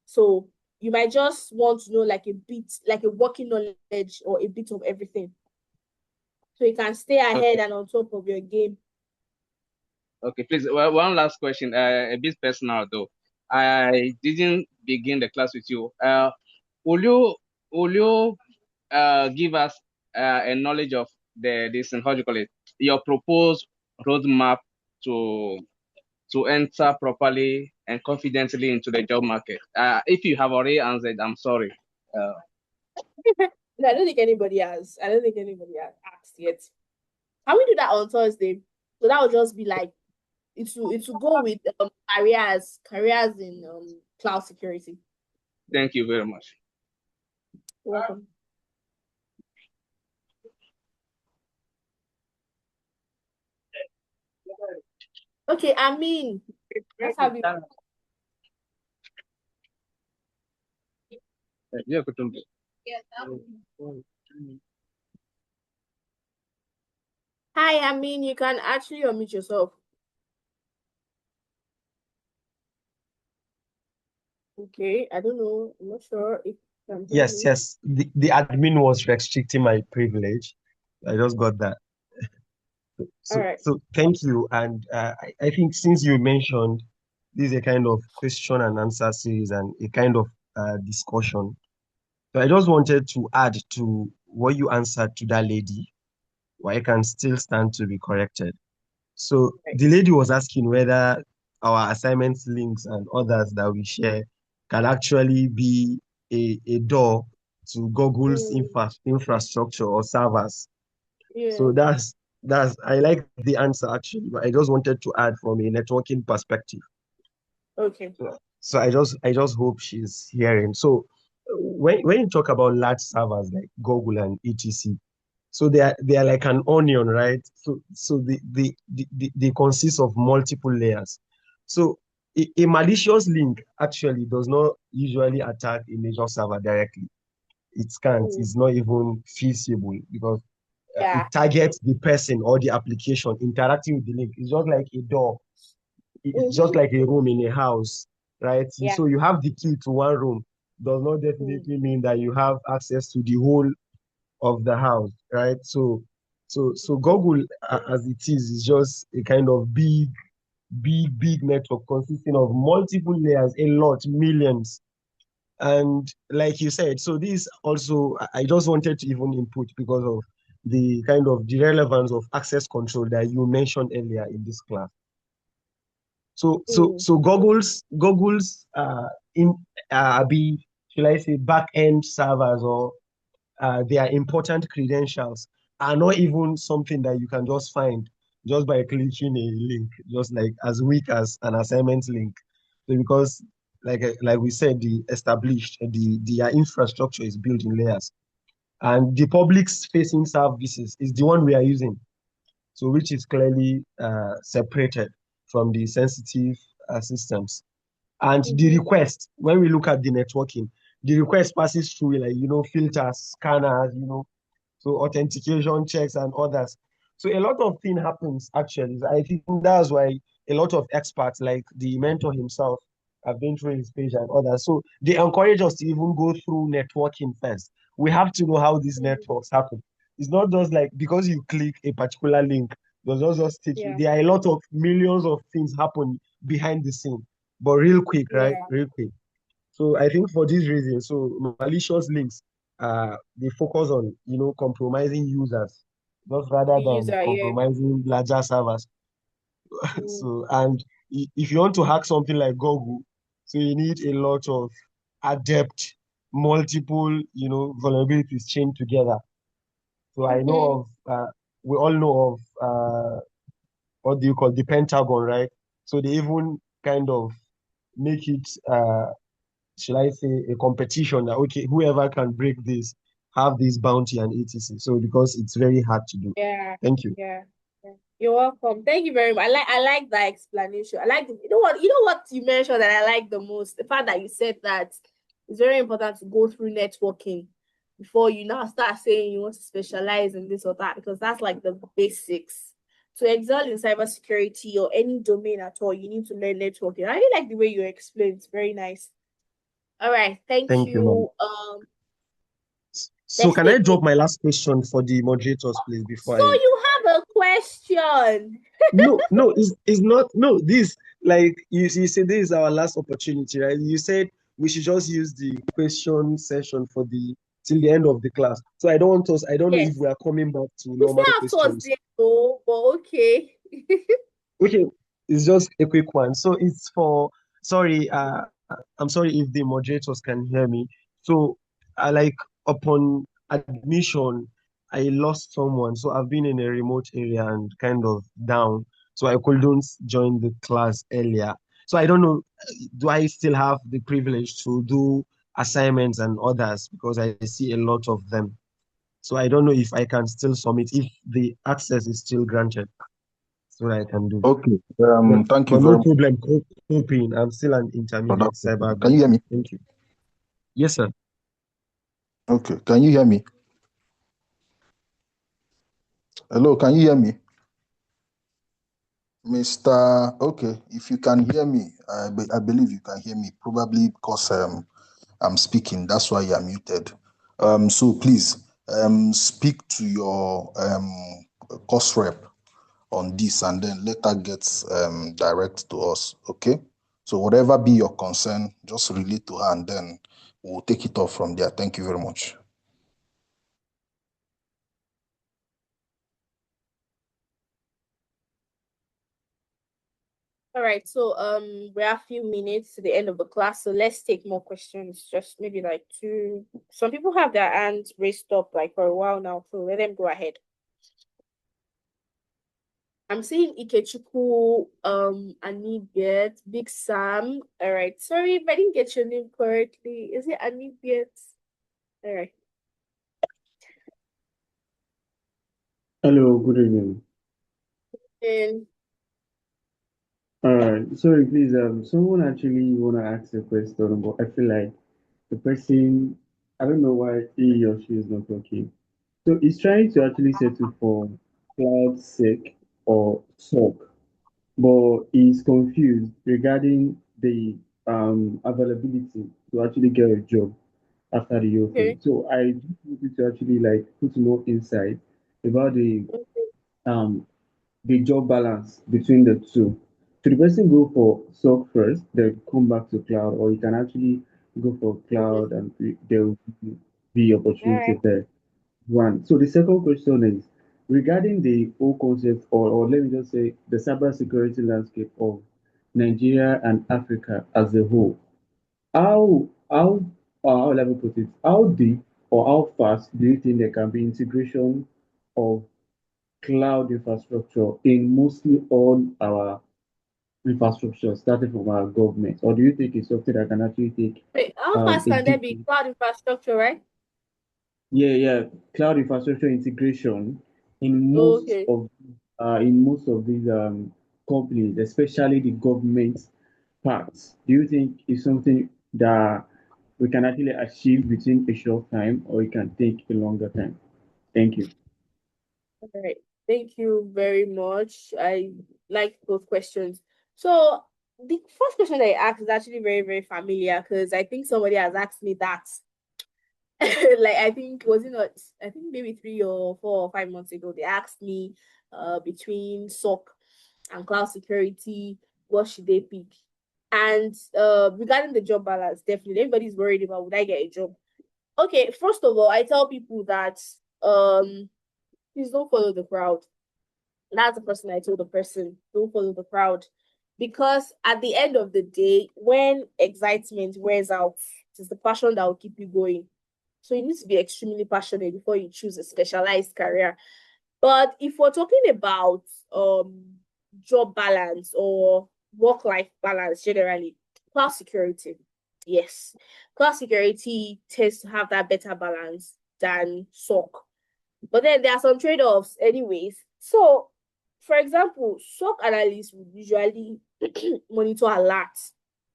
So you might just want to know like a bit, like a working knowledge or a bit of everything. So you can stay ahead Okay. and on top of your game. Okay, please. Well, one last question. A bit personal though. I didn't begin the class with you. Will you will you give us a knowledge of this and how do you call it, your proposed roadmap to enter properly and confidently into the job market? If you have already answered, I'm sorry. No, I don't think anybody has. I don't think anybody has asked yet. Can we do that on Thursday? So that will just be like it will go with careers in cloud security. Thank you very much. You're welcome. Okay, I mean, let's have you. Yeah, Kutumbi. Hi, I mean, you can actually unmute yourself. Okay, I don't know. I'm not sure if you can hear Yes, me. yes. The admin was restricting my privilege. I just got that. All So, right. so thank you. And I think since you mentioned this is a kind of question and answer series and a kind of discussion, so I just wanted to add to what you answered to that lady, where I can still stand to be corrected. So Right. the lady was asking whether our assignments links and others that we share can actually be a door to Google's infrastructure or servers. Yeah. So that's I like the answer actually, but I just wanted to add from a networking perspective. Okay. So I just hope she's hearing. So when you talk about large servers like Google and etc, so they are like an onion, right? So they consist of multiple layers. So a malicious link actually does not usually attack a major server directly. it can't. It's not even feasible because Yeah. it targets the person or the application interacting with the link. It's just like a door. It's just like a room in a house, right? Yeah. So you have the key to one room. Does not definitely mean that you have access to the whole of the house, right? So Google, as it is just a kind of big network consisting of multiple layers, a lot, millions. And like you said, so this also, I just wanted to even input because of the kind of the relevance of access control that you mentioned earlier in this class. So Google's in be should I say back end servers or their important credentials are not even something that you can just find just by clicking a link, just like as weak as an assignment link. So because like we said, the established the infrastructure is built in layers, and the public facing services is the one we are using. So which is clearly separated from the sensitive systems. And the request, when we look at the networking, the request passes through like filters, scanners, so authentication checks and others. So a lot of thing happens actually. I think that's why a lot of experts like the mentor himself have been through his page and others. So they encourage us to even go through networking first. We have to know how these networks happen. It's not just like because you click a particular link, does not just take you. Yeah. There are a lot of millions of things happen behind the scene. But real quick, right? Yeah. Real quick. So I think for this reason, so malicious links, they focus on compromising users, just rather The than user, yeah. compromising larger servers. So and if you want to hack something like Google, so you need a lot of adept, multiple vulnerabilities chained together. So I know of we all know of what do you call the Pentagon, right? So they even kind of make it should I say, a competition that okay, whoever can break this, have this bounty and etc. So because it's very hard to do. Yeah. Thank you. Yeah. Yeah. You're welcome. Thank you very much. I like that explanation. I like you know what you mentioned that I like the most? The fact that you said that it's very important to go through networking before you now start saying you want to specialize in this or that, because that's like the basics. To excel in cybersecurity or any domain at all, you need to learn networking. I really like the way you explained. It's very nice. All right, thank Thank you, ma'am. you. So Let's can I take drop my last question for the moderators, please, before So I you have a question. no, it's not no, this like you said this is our last opportunity, right? You said we should just use the question session for the till the end of the class. So I don't know if Yes. we are coming back to We still normal have towards questions. the end though, but okay. Okay, it's just a quick one. So it's for sorry, I'm sorry if the moderators can hear me. So I like upon admission, I lost someone. So I've been in a remote area and kind of down. So I couldn't join the class earlier. So I don't know, do I still have the privilege to do assignments and others because I see a lot of them. So I don't know if I can still submit if the access is still granted so I can do. Okay. But Thank you but very no much problem coping. I'm still an for that intermediate cyber question. Can you guru. hear me? Thank you. Yes, sir. Okay. Can you hear me? Hello, can you hear me? Mr. Okay, if you can hear me, I believe you can hear me, probably because I'm speaking, that's why you're muted. So please speak to your course rep on this and then let her get direct to us, okay? So whatever be your concern, just relate to her and then we'll take it off from there. Thank you very much. All right, so we have a few minutes to the end of the class, so let's take more questions. Just maybe like two. Some people have their hands raised up like for a while now, so let them go ahead. I'm seeing Ikechukwu, Anibiet, Big Sam. All right, sorry if I didn't get your name correctly. Is it Anibiet? All right. Hello, good evening. And All right, sorry, please. Someone actually want to ask a question, but I feel like the person I don't know why he or she is not talking. So he's trying to actually settle for cloud sec or SOC, but he's confused regarding the availability to actually get a job after the whole thing. Okay. So I just wanted to actually like put more insight about um the job balance between the two. Should the person go for SOC first, then come back to cloud, or you can actually go for Mhm. cloud and there will be All opportunity right. there? One. So the second question is regarding the whole concept, or let me just say the cybersecurity landscape of Nigeria and Africa as a whole. How let me put it? How deep or how fast do you think there can be integration of cloud infrastructure in mostly all our infrastructure, starting from our government? Or do you think it's something that can actually take Wait, how fast a can there deep, be cloud infrastructure, right? yeah, cloud infrastructure integration in most Okay. of these companies, especially the government parts? Do you think it's something that we can actually achieve within a short time, or it can take a longer time? Thank you. All right. Thank you very much. I like both questions. So the first question I asked is actually very, very familiar because I think somebody has asked me that. Like I think was it not I think maybe 3 or 4 or 5 months ago, they asked me between SOC and cloud security, what should they pick? And regarding the job balance, definitely everybody's worried about would I get a job. Okay, first of all, I tell people that please don't follow the crowd. That's the person I told the person, don't follow the crowd. Because at the end of the day, when excitement wears out, it's the passion that will keep you going. So you need to be extremely passionate before you choose a specialized career. But if we're talking about job balance or work-life balance generally, cloud security, yes. Cloud security tends to have that better balance than SOC. But then there are some trade-offs anyways. So, for example, SOC analysts would usually monitor alerts.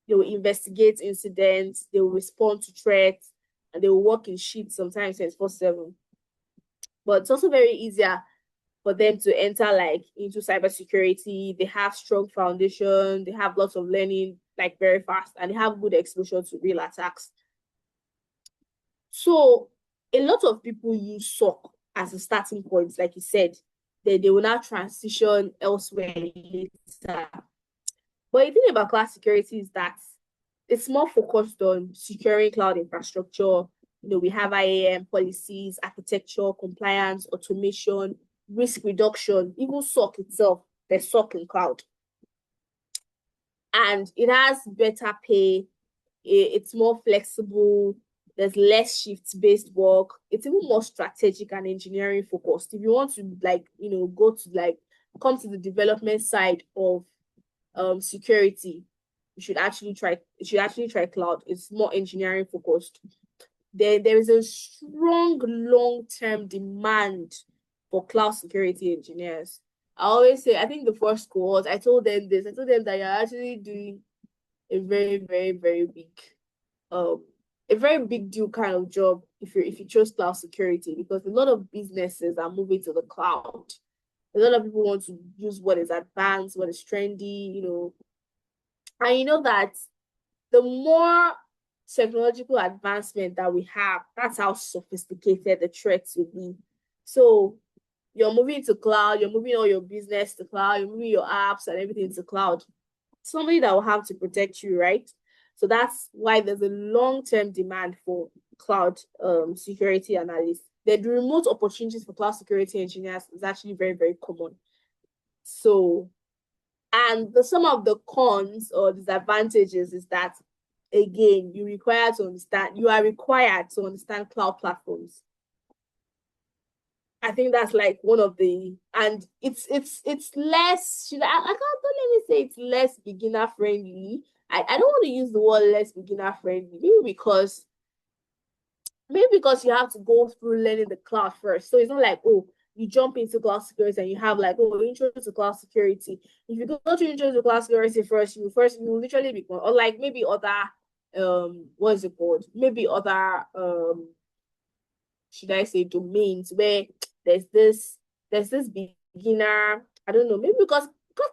They will investigate incidents, they will respond to threats, and they will work in shifts sometimes 24/7. But it's also very easier for them to enter like into cybersecurity. They have strong foundation, they have lots of learning like very fast, and they have good exposure to real attacks. So a lot of people use SOC as a starting point, like you said. They will now transition elsewhere later. But the thing about cloud security is that it's more focused on securing cloud infrastructure. We have IAM policies, architecture, compliance, automation, risk reduction, even SOC itself, the SOC in cloud. And it has better pay, it's more flexible, there's less shift-based work, it's even more strategic and engineering focused. If you want to go to come to the development side of security, you should actually try cloud. It's more engineering focused. There is a strong long-term demand for cloud security engineers. I always say, I think the first cohort, I told them this. I told them that you're actually doing a very, very, very big, um, a very big deal kind of job if you chose cloud security, because a lot of businesses are moving to the cloud. A lot of people want to use what is advanced, what is trendy. And you know that the more technological advancement that we have, that's how sophisticated the threats will be. So you're moving to cloud, you're moving all your business to cloud, you're moving your apps and everything to cloud. Somebody that will have to protect you, right? So that's why there's a long-term demand for cloud security analysts. The remote opportunities for cloud security engineers is actually very, very common. So, and some of the cons or disadvantages is that, again, you are required to understand cloud platforms. I think that's like one of the, and it's less, I can't, don't let me say it's less beginner friendly. I don't want to use the word less beginner friendly, maybe because you have to go through learning the cloud first. So it's not like, oh, you jump into cloud security and you have like, oh, intro to cloud security. If you go to intro to cloud security first, you will literally become, or like maybe other what is it called? Maybe other should I say domains where there's this beginner, I don't know, maybe because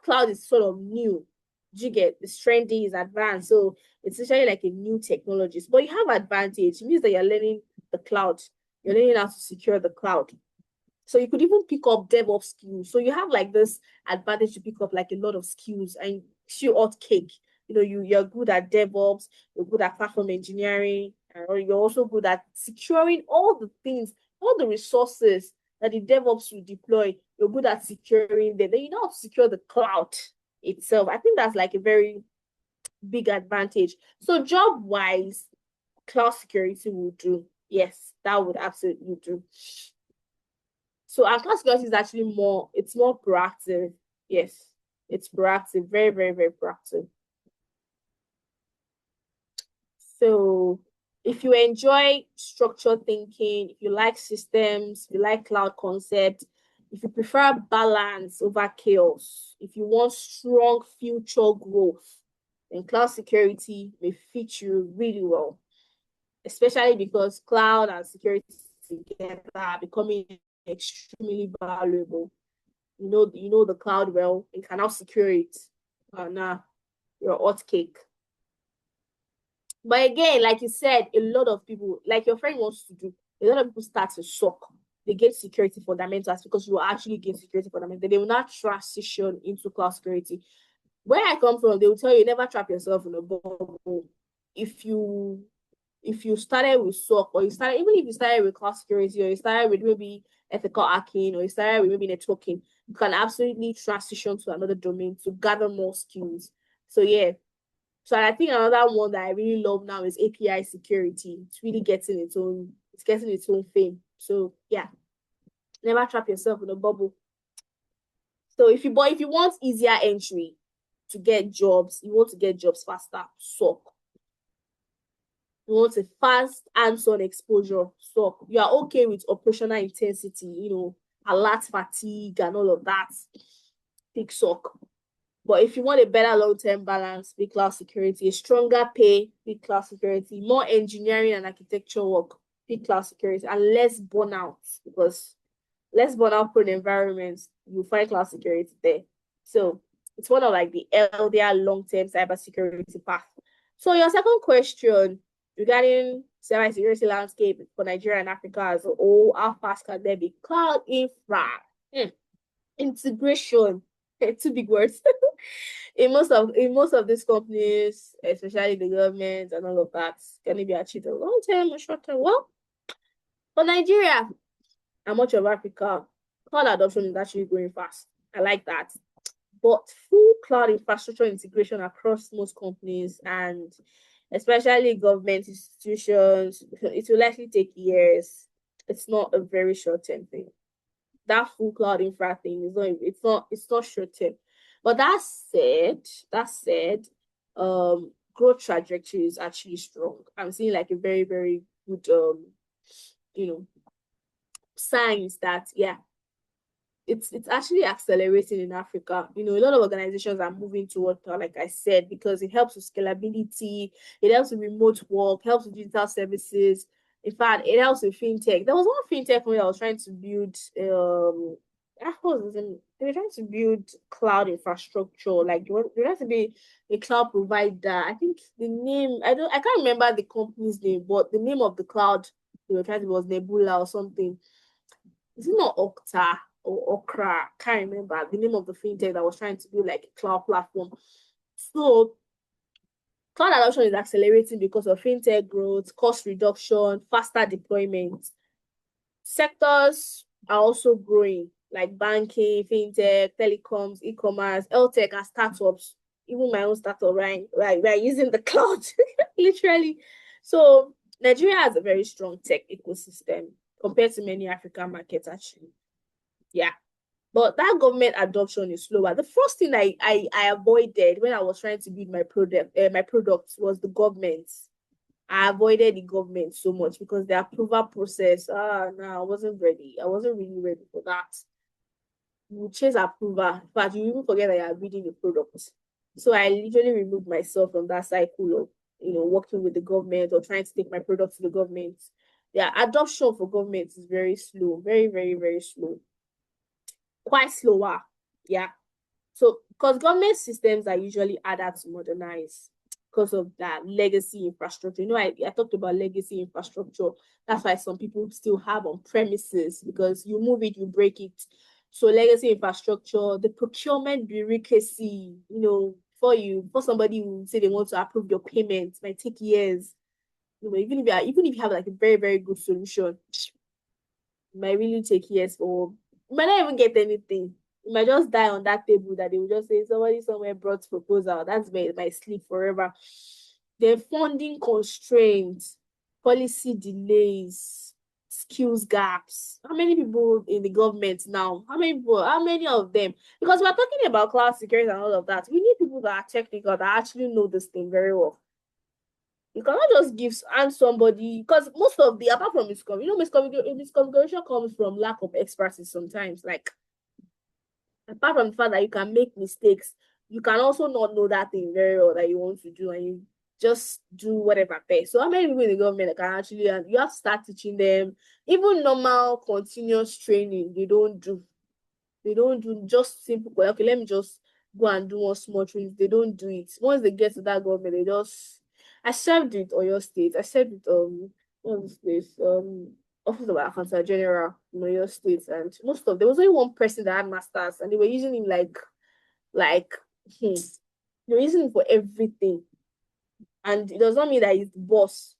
cloud is sort of new. Do you get it's trendy, is advanced, so it's essentially like a new technology. But you have advantage. It means that you're learning the cloud, you're learning how to secure the cloud. So you could even pick up DevOps skills. So you have like this advantage to pick up like a lot of skills and shoot out cake. You know, you're good at DevOps, you're good at platform engineering, or you're also good at securing all the things, all the resources that the DevOps will deploy. You're good at securing them. Then you know how to secure the cloud itself. I think that's like a very big advantage. So job-wise, cloud security will do. Yes, that would absolutely do. So our cloud security is actually it's more proactive. Yes, it's proactive, very, very, very proactive. So if you enjoy structured thinking, if you like systems, if you like cloud concepts, if you prefer balance over chaos, if you want strong future growth, then cloud security may fit you really well, especially because cloud and security together are becoming extremely valuable. You know the cloud well, you can now secure it. Nah, you're hot cake. But again, like you said, a lot of people, like your friend wants to do, a lot of people start to suck. They get security fundamentals because you actually get security fundamentals. They will not transition into cloud security. Where I come from, they will tell you never trap yourself in a bubble. If you started with SOC, or even if you started with cloud security, or you started with maybe ethical hacking, or you started with maybe networking, you can absolutely transition to another domain to gather more skills. So yeah. So I think another one that I really love now is API security. It's really getting its own fame. So yeah, never trap yourself in a bubble. So if you want easier entry to get jobs, you want to get jobs faster, SOC. You want a fast hands-on exposure, SOC. You are okay with operational intensity, alert fatigue and all of that, pick SOC. But if you want a better long-term balance, big cloud security, a stronger pay, big cloud security, more engineering and architecture work, big cloud security, and less burnout, because less burnout prone environments, you find cloud security there. So it's one of like the LDR long-term cybersecurity path. So your second question regarding cybersecurity landscape for Nigeria and Africa as a whole, how fast can there be cloud infra? Integration, two big words. in most of these companies, especially the government and all of that, can it be achieved in long term or short term? Well, for Nigeria and much of Africa, cloud adoption is actually growing fast. I like that. But full cloud infrastructure integration across most companies and especially government institutions, it will likely take years. It's not a very short-term thing. That full cloud infra thing it's not short term. But that said, growth trajectory is actually strong. I'm seeing like a very, very good signs that it's actually accelerating in Africa. A lot of organizations are moving towards, like I said, because it helps with scalability, it helps with remote work, helps with digital services. In fact, it helps with fintech. There was one fintech company that was trying to build they were trying to build cloud infrastructure. Like they were trying to be a cloud provider. I think the name, I can't remember the company's name, but the name of the cloud they were trying to was Nebula or something. Is it not Okta or Okra? Can't remember the name of the fintech that was trying to build like a cloud platform. So cloud adoption is accelerating because of fintech growth, cost reduction, faster deployment. Sectors are also growing, like banking, fintech, telecoms, e-commerce, health tech, and startups. Even my own startup, right? We're using the cloud, literally. So Nigeria has a very strong tech ecosystem compared to many African markets, actually. Yeah. But that government adoption is slower. The first thing I avoided when I was trying to build my products was the government. I avoided the government so much because the approval process, no, I wasn't ready. I wasn't really ready for that. You chase approval, but you even forget that you are reading the product. So I literally removed myself from that cycle of working with the government or trying to take my product to the government. Yeah, adoption for government is very slow, very, very, very slow, quite slower. Yeah. So, because government systems are usually harder to modernize because of that legacy infrastructure. I talked about legacy infrastructure. That's why some people still have on premises, because you move it, you break it. So legacy infrastructure, the procurement bureaucracy, for somebody who say they want to approve your payment, it might take years. Even if you have like a very, very good solution, it might really take years, or you might not even get anything. You might just die on that table that they will just say somebody somewhere brought proposal. That's where it might sleep forever. The funding constraints, policy delays, skills gaps. How many people in the government now? How many of them? Because we're talking about cloud security and all of that. We need people that are technical, that actually know this thing very well. You cannot just hand somebody, because most of the, apart from miscommunication comes from lack of expertise sometimes. Like, apart from the fact that you can make mistakes, you can also not know that thing very well that you want to do, and you just do whatever best. So how many people in the government can actually, and you have to start teaching them, even normal continuous training, they don't do. They don't do just simple, okay, let me just go and do one small training. They don't do it. Once they get to that government, they just, I served with Oyo State. I served with what was this? Office of Accountant General in Oyo State, and there was only one person that had masters, and they were using him like they were using him for everything. And it does not mean that he's the boss.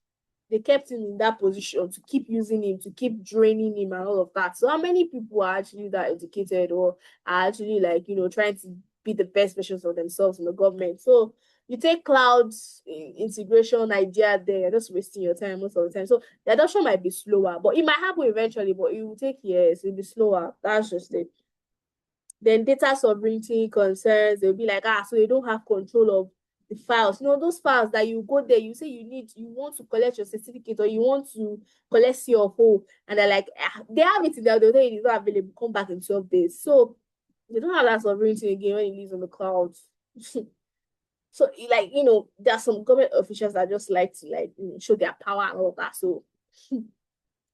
They kept him in that position to keep using him, to keep draining him and all of that. So how many people are actually that educated, or are actually trying to be the best versions of themselves in the government? So you take cloud integration idea there, you're just wasting your time most of the time. So the adoption might be slower, but it might happen eventually, but it will take years. It'll be slower. That's just it. Then data sovereignty concerns, they'll be like, so they don't have control of the files. Those files that you go there, you say you want to collect your certificate, or you want to collect CFO, and they're like, they have it in there, they'll tell you it's not available, come back in 12 days. So they don't have that sovereignty again when it lives on the cloud. So there are some government officials that just like to show their power and all of that. So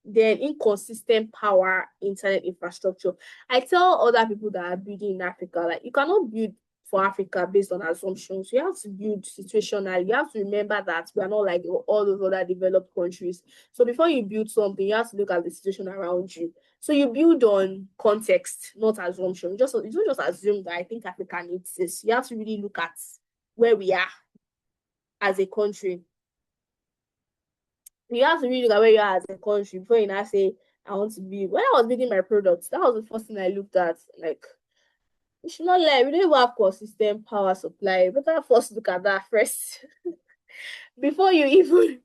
then inconsistent power internet infrastructure. I tell other people that are building in Africa, like, you cannot build for Africa based on assumptions. You have to build situational. You have to remember that we are not like all those other developed countries. So before you build something, you have to look at the situation around you. So you build on context, not assumption. You don't just assume that I think Africa needs this. You have to really look at where we are as a country. You have to really look at where you are as a country before you now say, I want to be. When I was building my products, that was the first thing I looked at. Like, you should not lie, we don't even have consistent power supply. Better first look at that first. before you even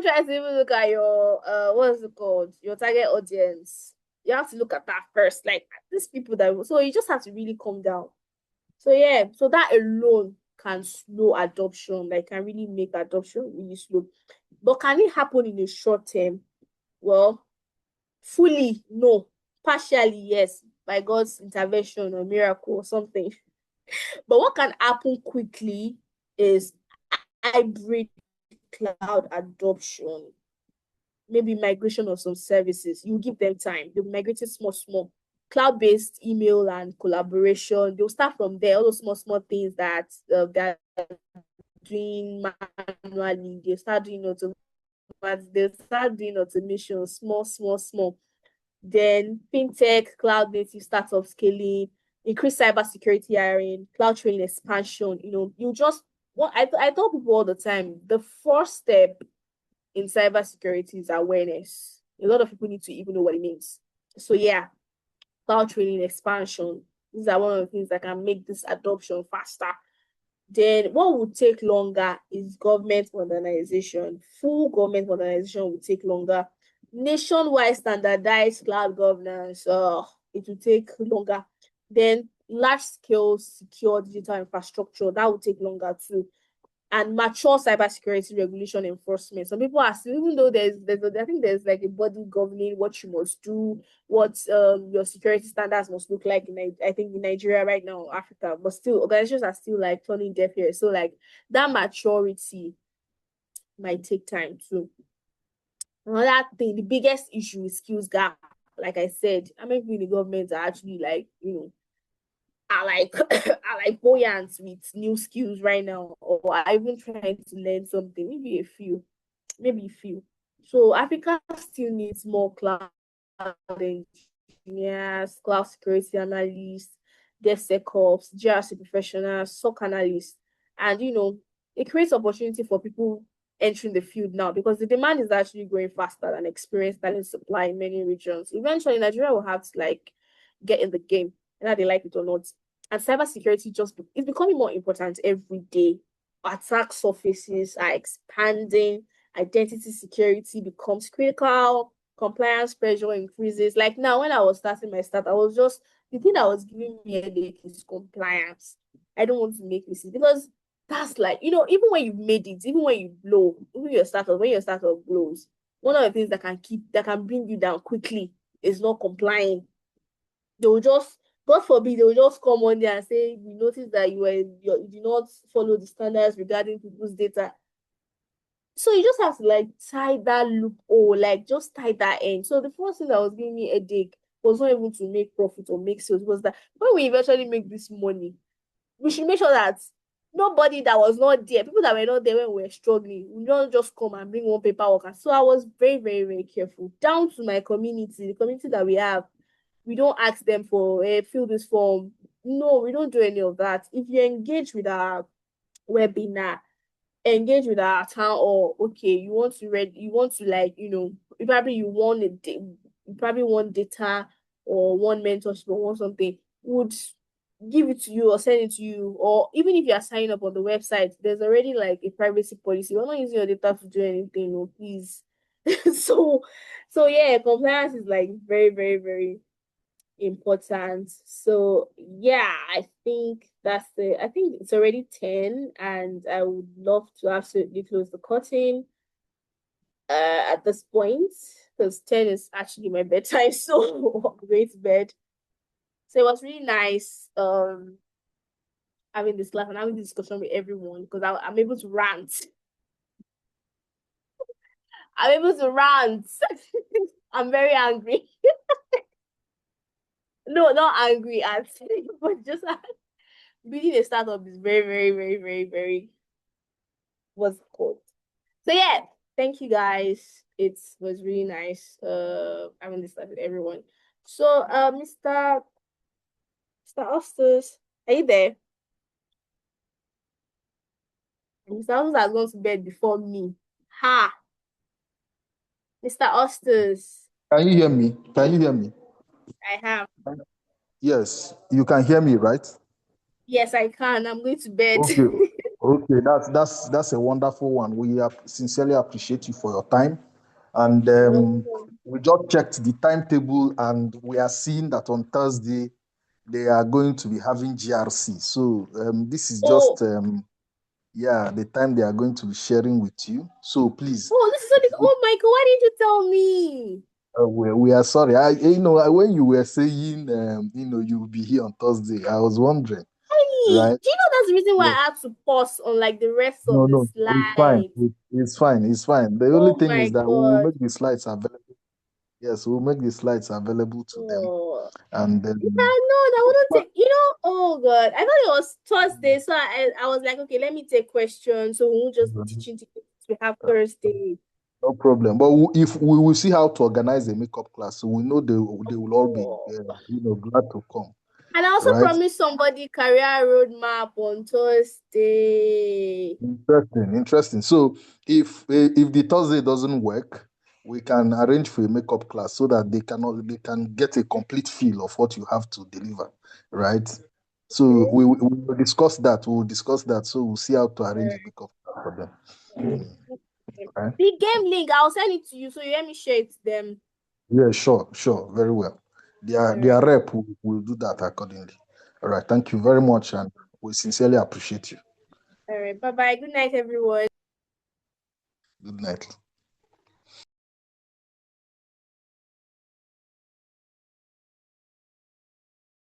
try to even look at your what's it called? Your target audience. You have to look at that first. Like, these people so you just have to really calm down. So yeah, so that alone can slow adoption, like, can really make adoption really slow. But can it happen in a short term? Well, fully, no. Partially, yes, by God's intervention or miracle or something. But what can happen quickly is hybrid cloud adoption. Maybe migration of some services. You give them time. They'll migrate it small. Cloud-based email and collaboration. They'll start from there. All those small things that they're doing manually. They'll start doing automation, small. Then fintech, cloud native startup scaling, increase cybersecurity hiring, cloud training expansion. I tell people all the time, the first step in cybersecurity is awareness. A lot of people need to even know what it means. So yeah, cloud training expansion. These are one of the things that can make this adoption faster. Then what would take longer is government modernization. Full government modernization will take longer. Nationwide standardized cloud governance, it will take longer. Then large scale secure digital infrastructure, that will take longer too. and mature cybersecurity regulation enforcement. Some people are still, even though I think there's like a body governing what you must do, what your security standards must look like I think in Nigeria right now, Africa, but still organizations are still like turning deaf ears. So like that maturity might take time too. Another thing, the biggest issue is skills gap. Like I said, how many people in the government are actually like, are like are like buoyant with new skills right now, or are even trying to learn something? Maybe a few. So Africa still needs more cloud engineers, cloud security analysts, DevSecOps, GRC professionals, SOC analysts, and it creates opportunity for people entering the field now because the demand is actually growing faster than experienced talent supply in many regions. Eventually, Nigeria will have to like get in the game, whether they like it or not. And cybersecurity it's becoming more important every day. Attack surfaces are expanding, identity security becomes critical, compliance pressure increases. Like now, when I was starting my start, I was just the thing that was giving me a headache is compliance. I don't want to make mistakes because that's like, even when you've made it, even when you blow, even when your startup blows, one of the things that can bring you down quickly is not complying. They will just, God forbid, they will just come on there and say, we noticed that you did not follow the standards regarding people's data. So you just have to like tie that loophole, like just tie that end. So the first thing that was giving me a headache was not even to make profit or make sales, was that when we eventually make this money, we should make sure that nobody that was not there, people that were not there when we were struggling, will not just come and bring one paperwork. And so I was very, very, very careful. Down to my community, the community that we have, we don't ask them for fill this form. No, we don't do any of that. If you engage with our webinar, engage with our town, or okay, you want to like, you probably want data or want mentorship or want something, would give it to you or send it to you. Or even if you are signing up on the website, there's already like a privacy policy. We're not using your data to do anything, no, please. so yeah, compliance is like very, very, very important. So yeah, I think it's already 10 and I would love to absolutely close the curtain at this point because 10 is actually my bedtime, so I'm going to bed. So it was really nice having this class and having this discussion with everyone because I'm able to rant. I'm able to rant. I'm very angry. No, not angry at but just building a startup is very, very, very, very, very what's it called? So yeah, thank you guys. It was really nice having this chat with everyone. So Mr. Ostos, are you there? Mr. Ostos has gone to bed before me. Ha! Mr. Ostos. Can you hear me? Can you hear me? I have. Yes, you can hear me, right? Yes, I can. I'm going to bed. Okay, okay, that's a wonderful one. We sincerely appreciate you for your time, and we just checked the timetable, and we are seeing that on Thursday they are going to be having GRC. So this is just the time they are going to be sharing with you. So please. Oh, this is so oh my God! Why didn't you tell me? We are sorry. When you were saying, you will be here on Thursday, I was wondering, right? Do you know that's the reason why Yeah. I had to pause on like the rest of No, the no, it's fine. slides? It's fine. It's fine. The only Oh thing my is that we will God. make the slides available. Yes, we'll make the slides available to them, Oh. and then. Yeah, no, that wouldn't take, oh God. I thought it was Thursday, so I was like, okay, let me take questions. So we won't just be teaching we have Thursday. No problem. But if we will see how to organize a makeup class, so we know they will all be, glad to come. And I also right? promised somebody career roadmap on Thursday. Interesting. So if the Thursday doesn't work, we can arrange for a makeup class so that they can get a complete feel of what you have to deliver, right? So we will discuss that. We'll discuss that. So we'll see how to arrange a makeup class for them. Right? The game link, I'll send it to you so you let me share it to them. Yeah, sure, very well. Their rep will do that accordingly. All right, thank you very much, and we sincerely appreciate you. All right. Bye bye. Good night, everyone. Good night.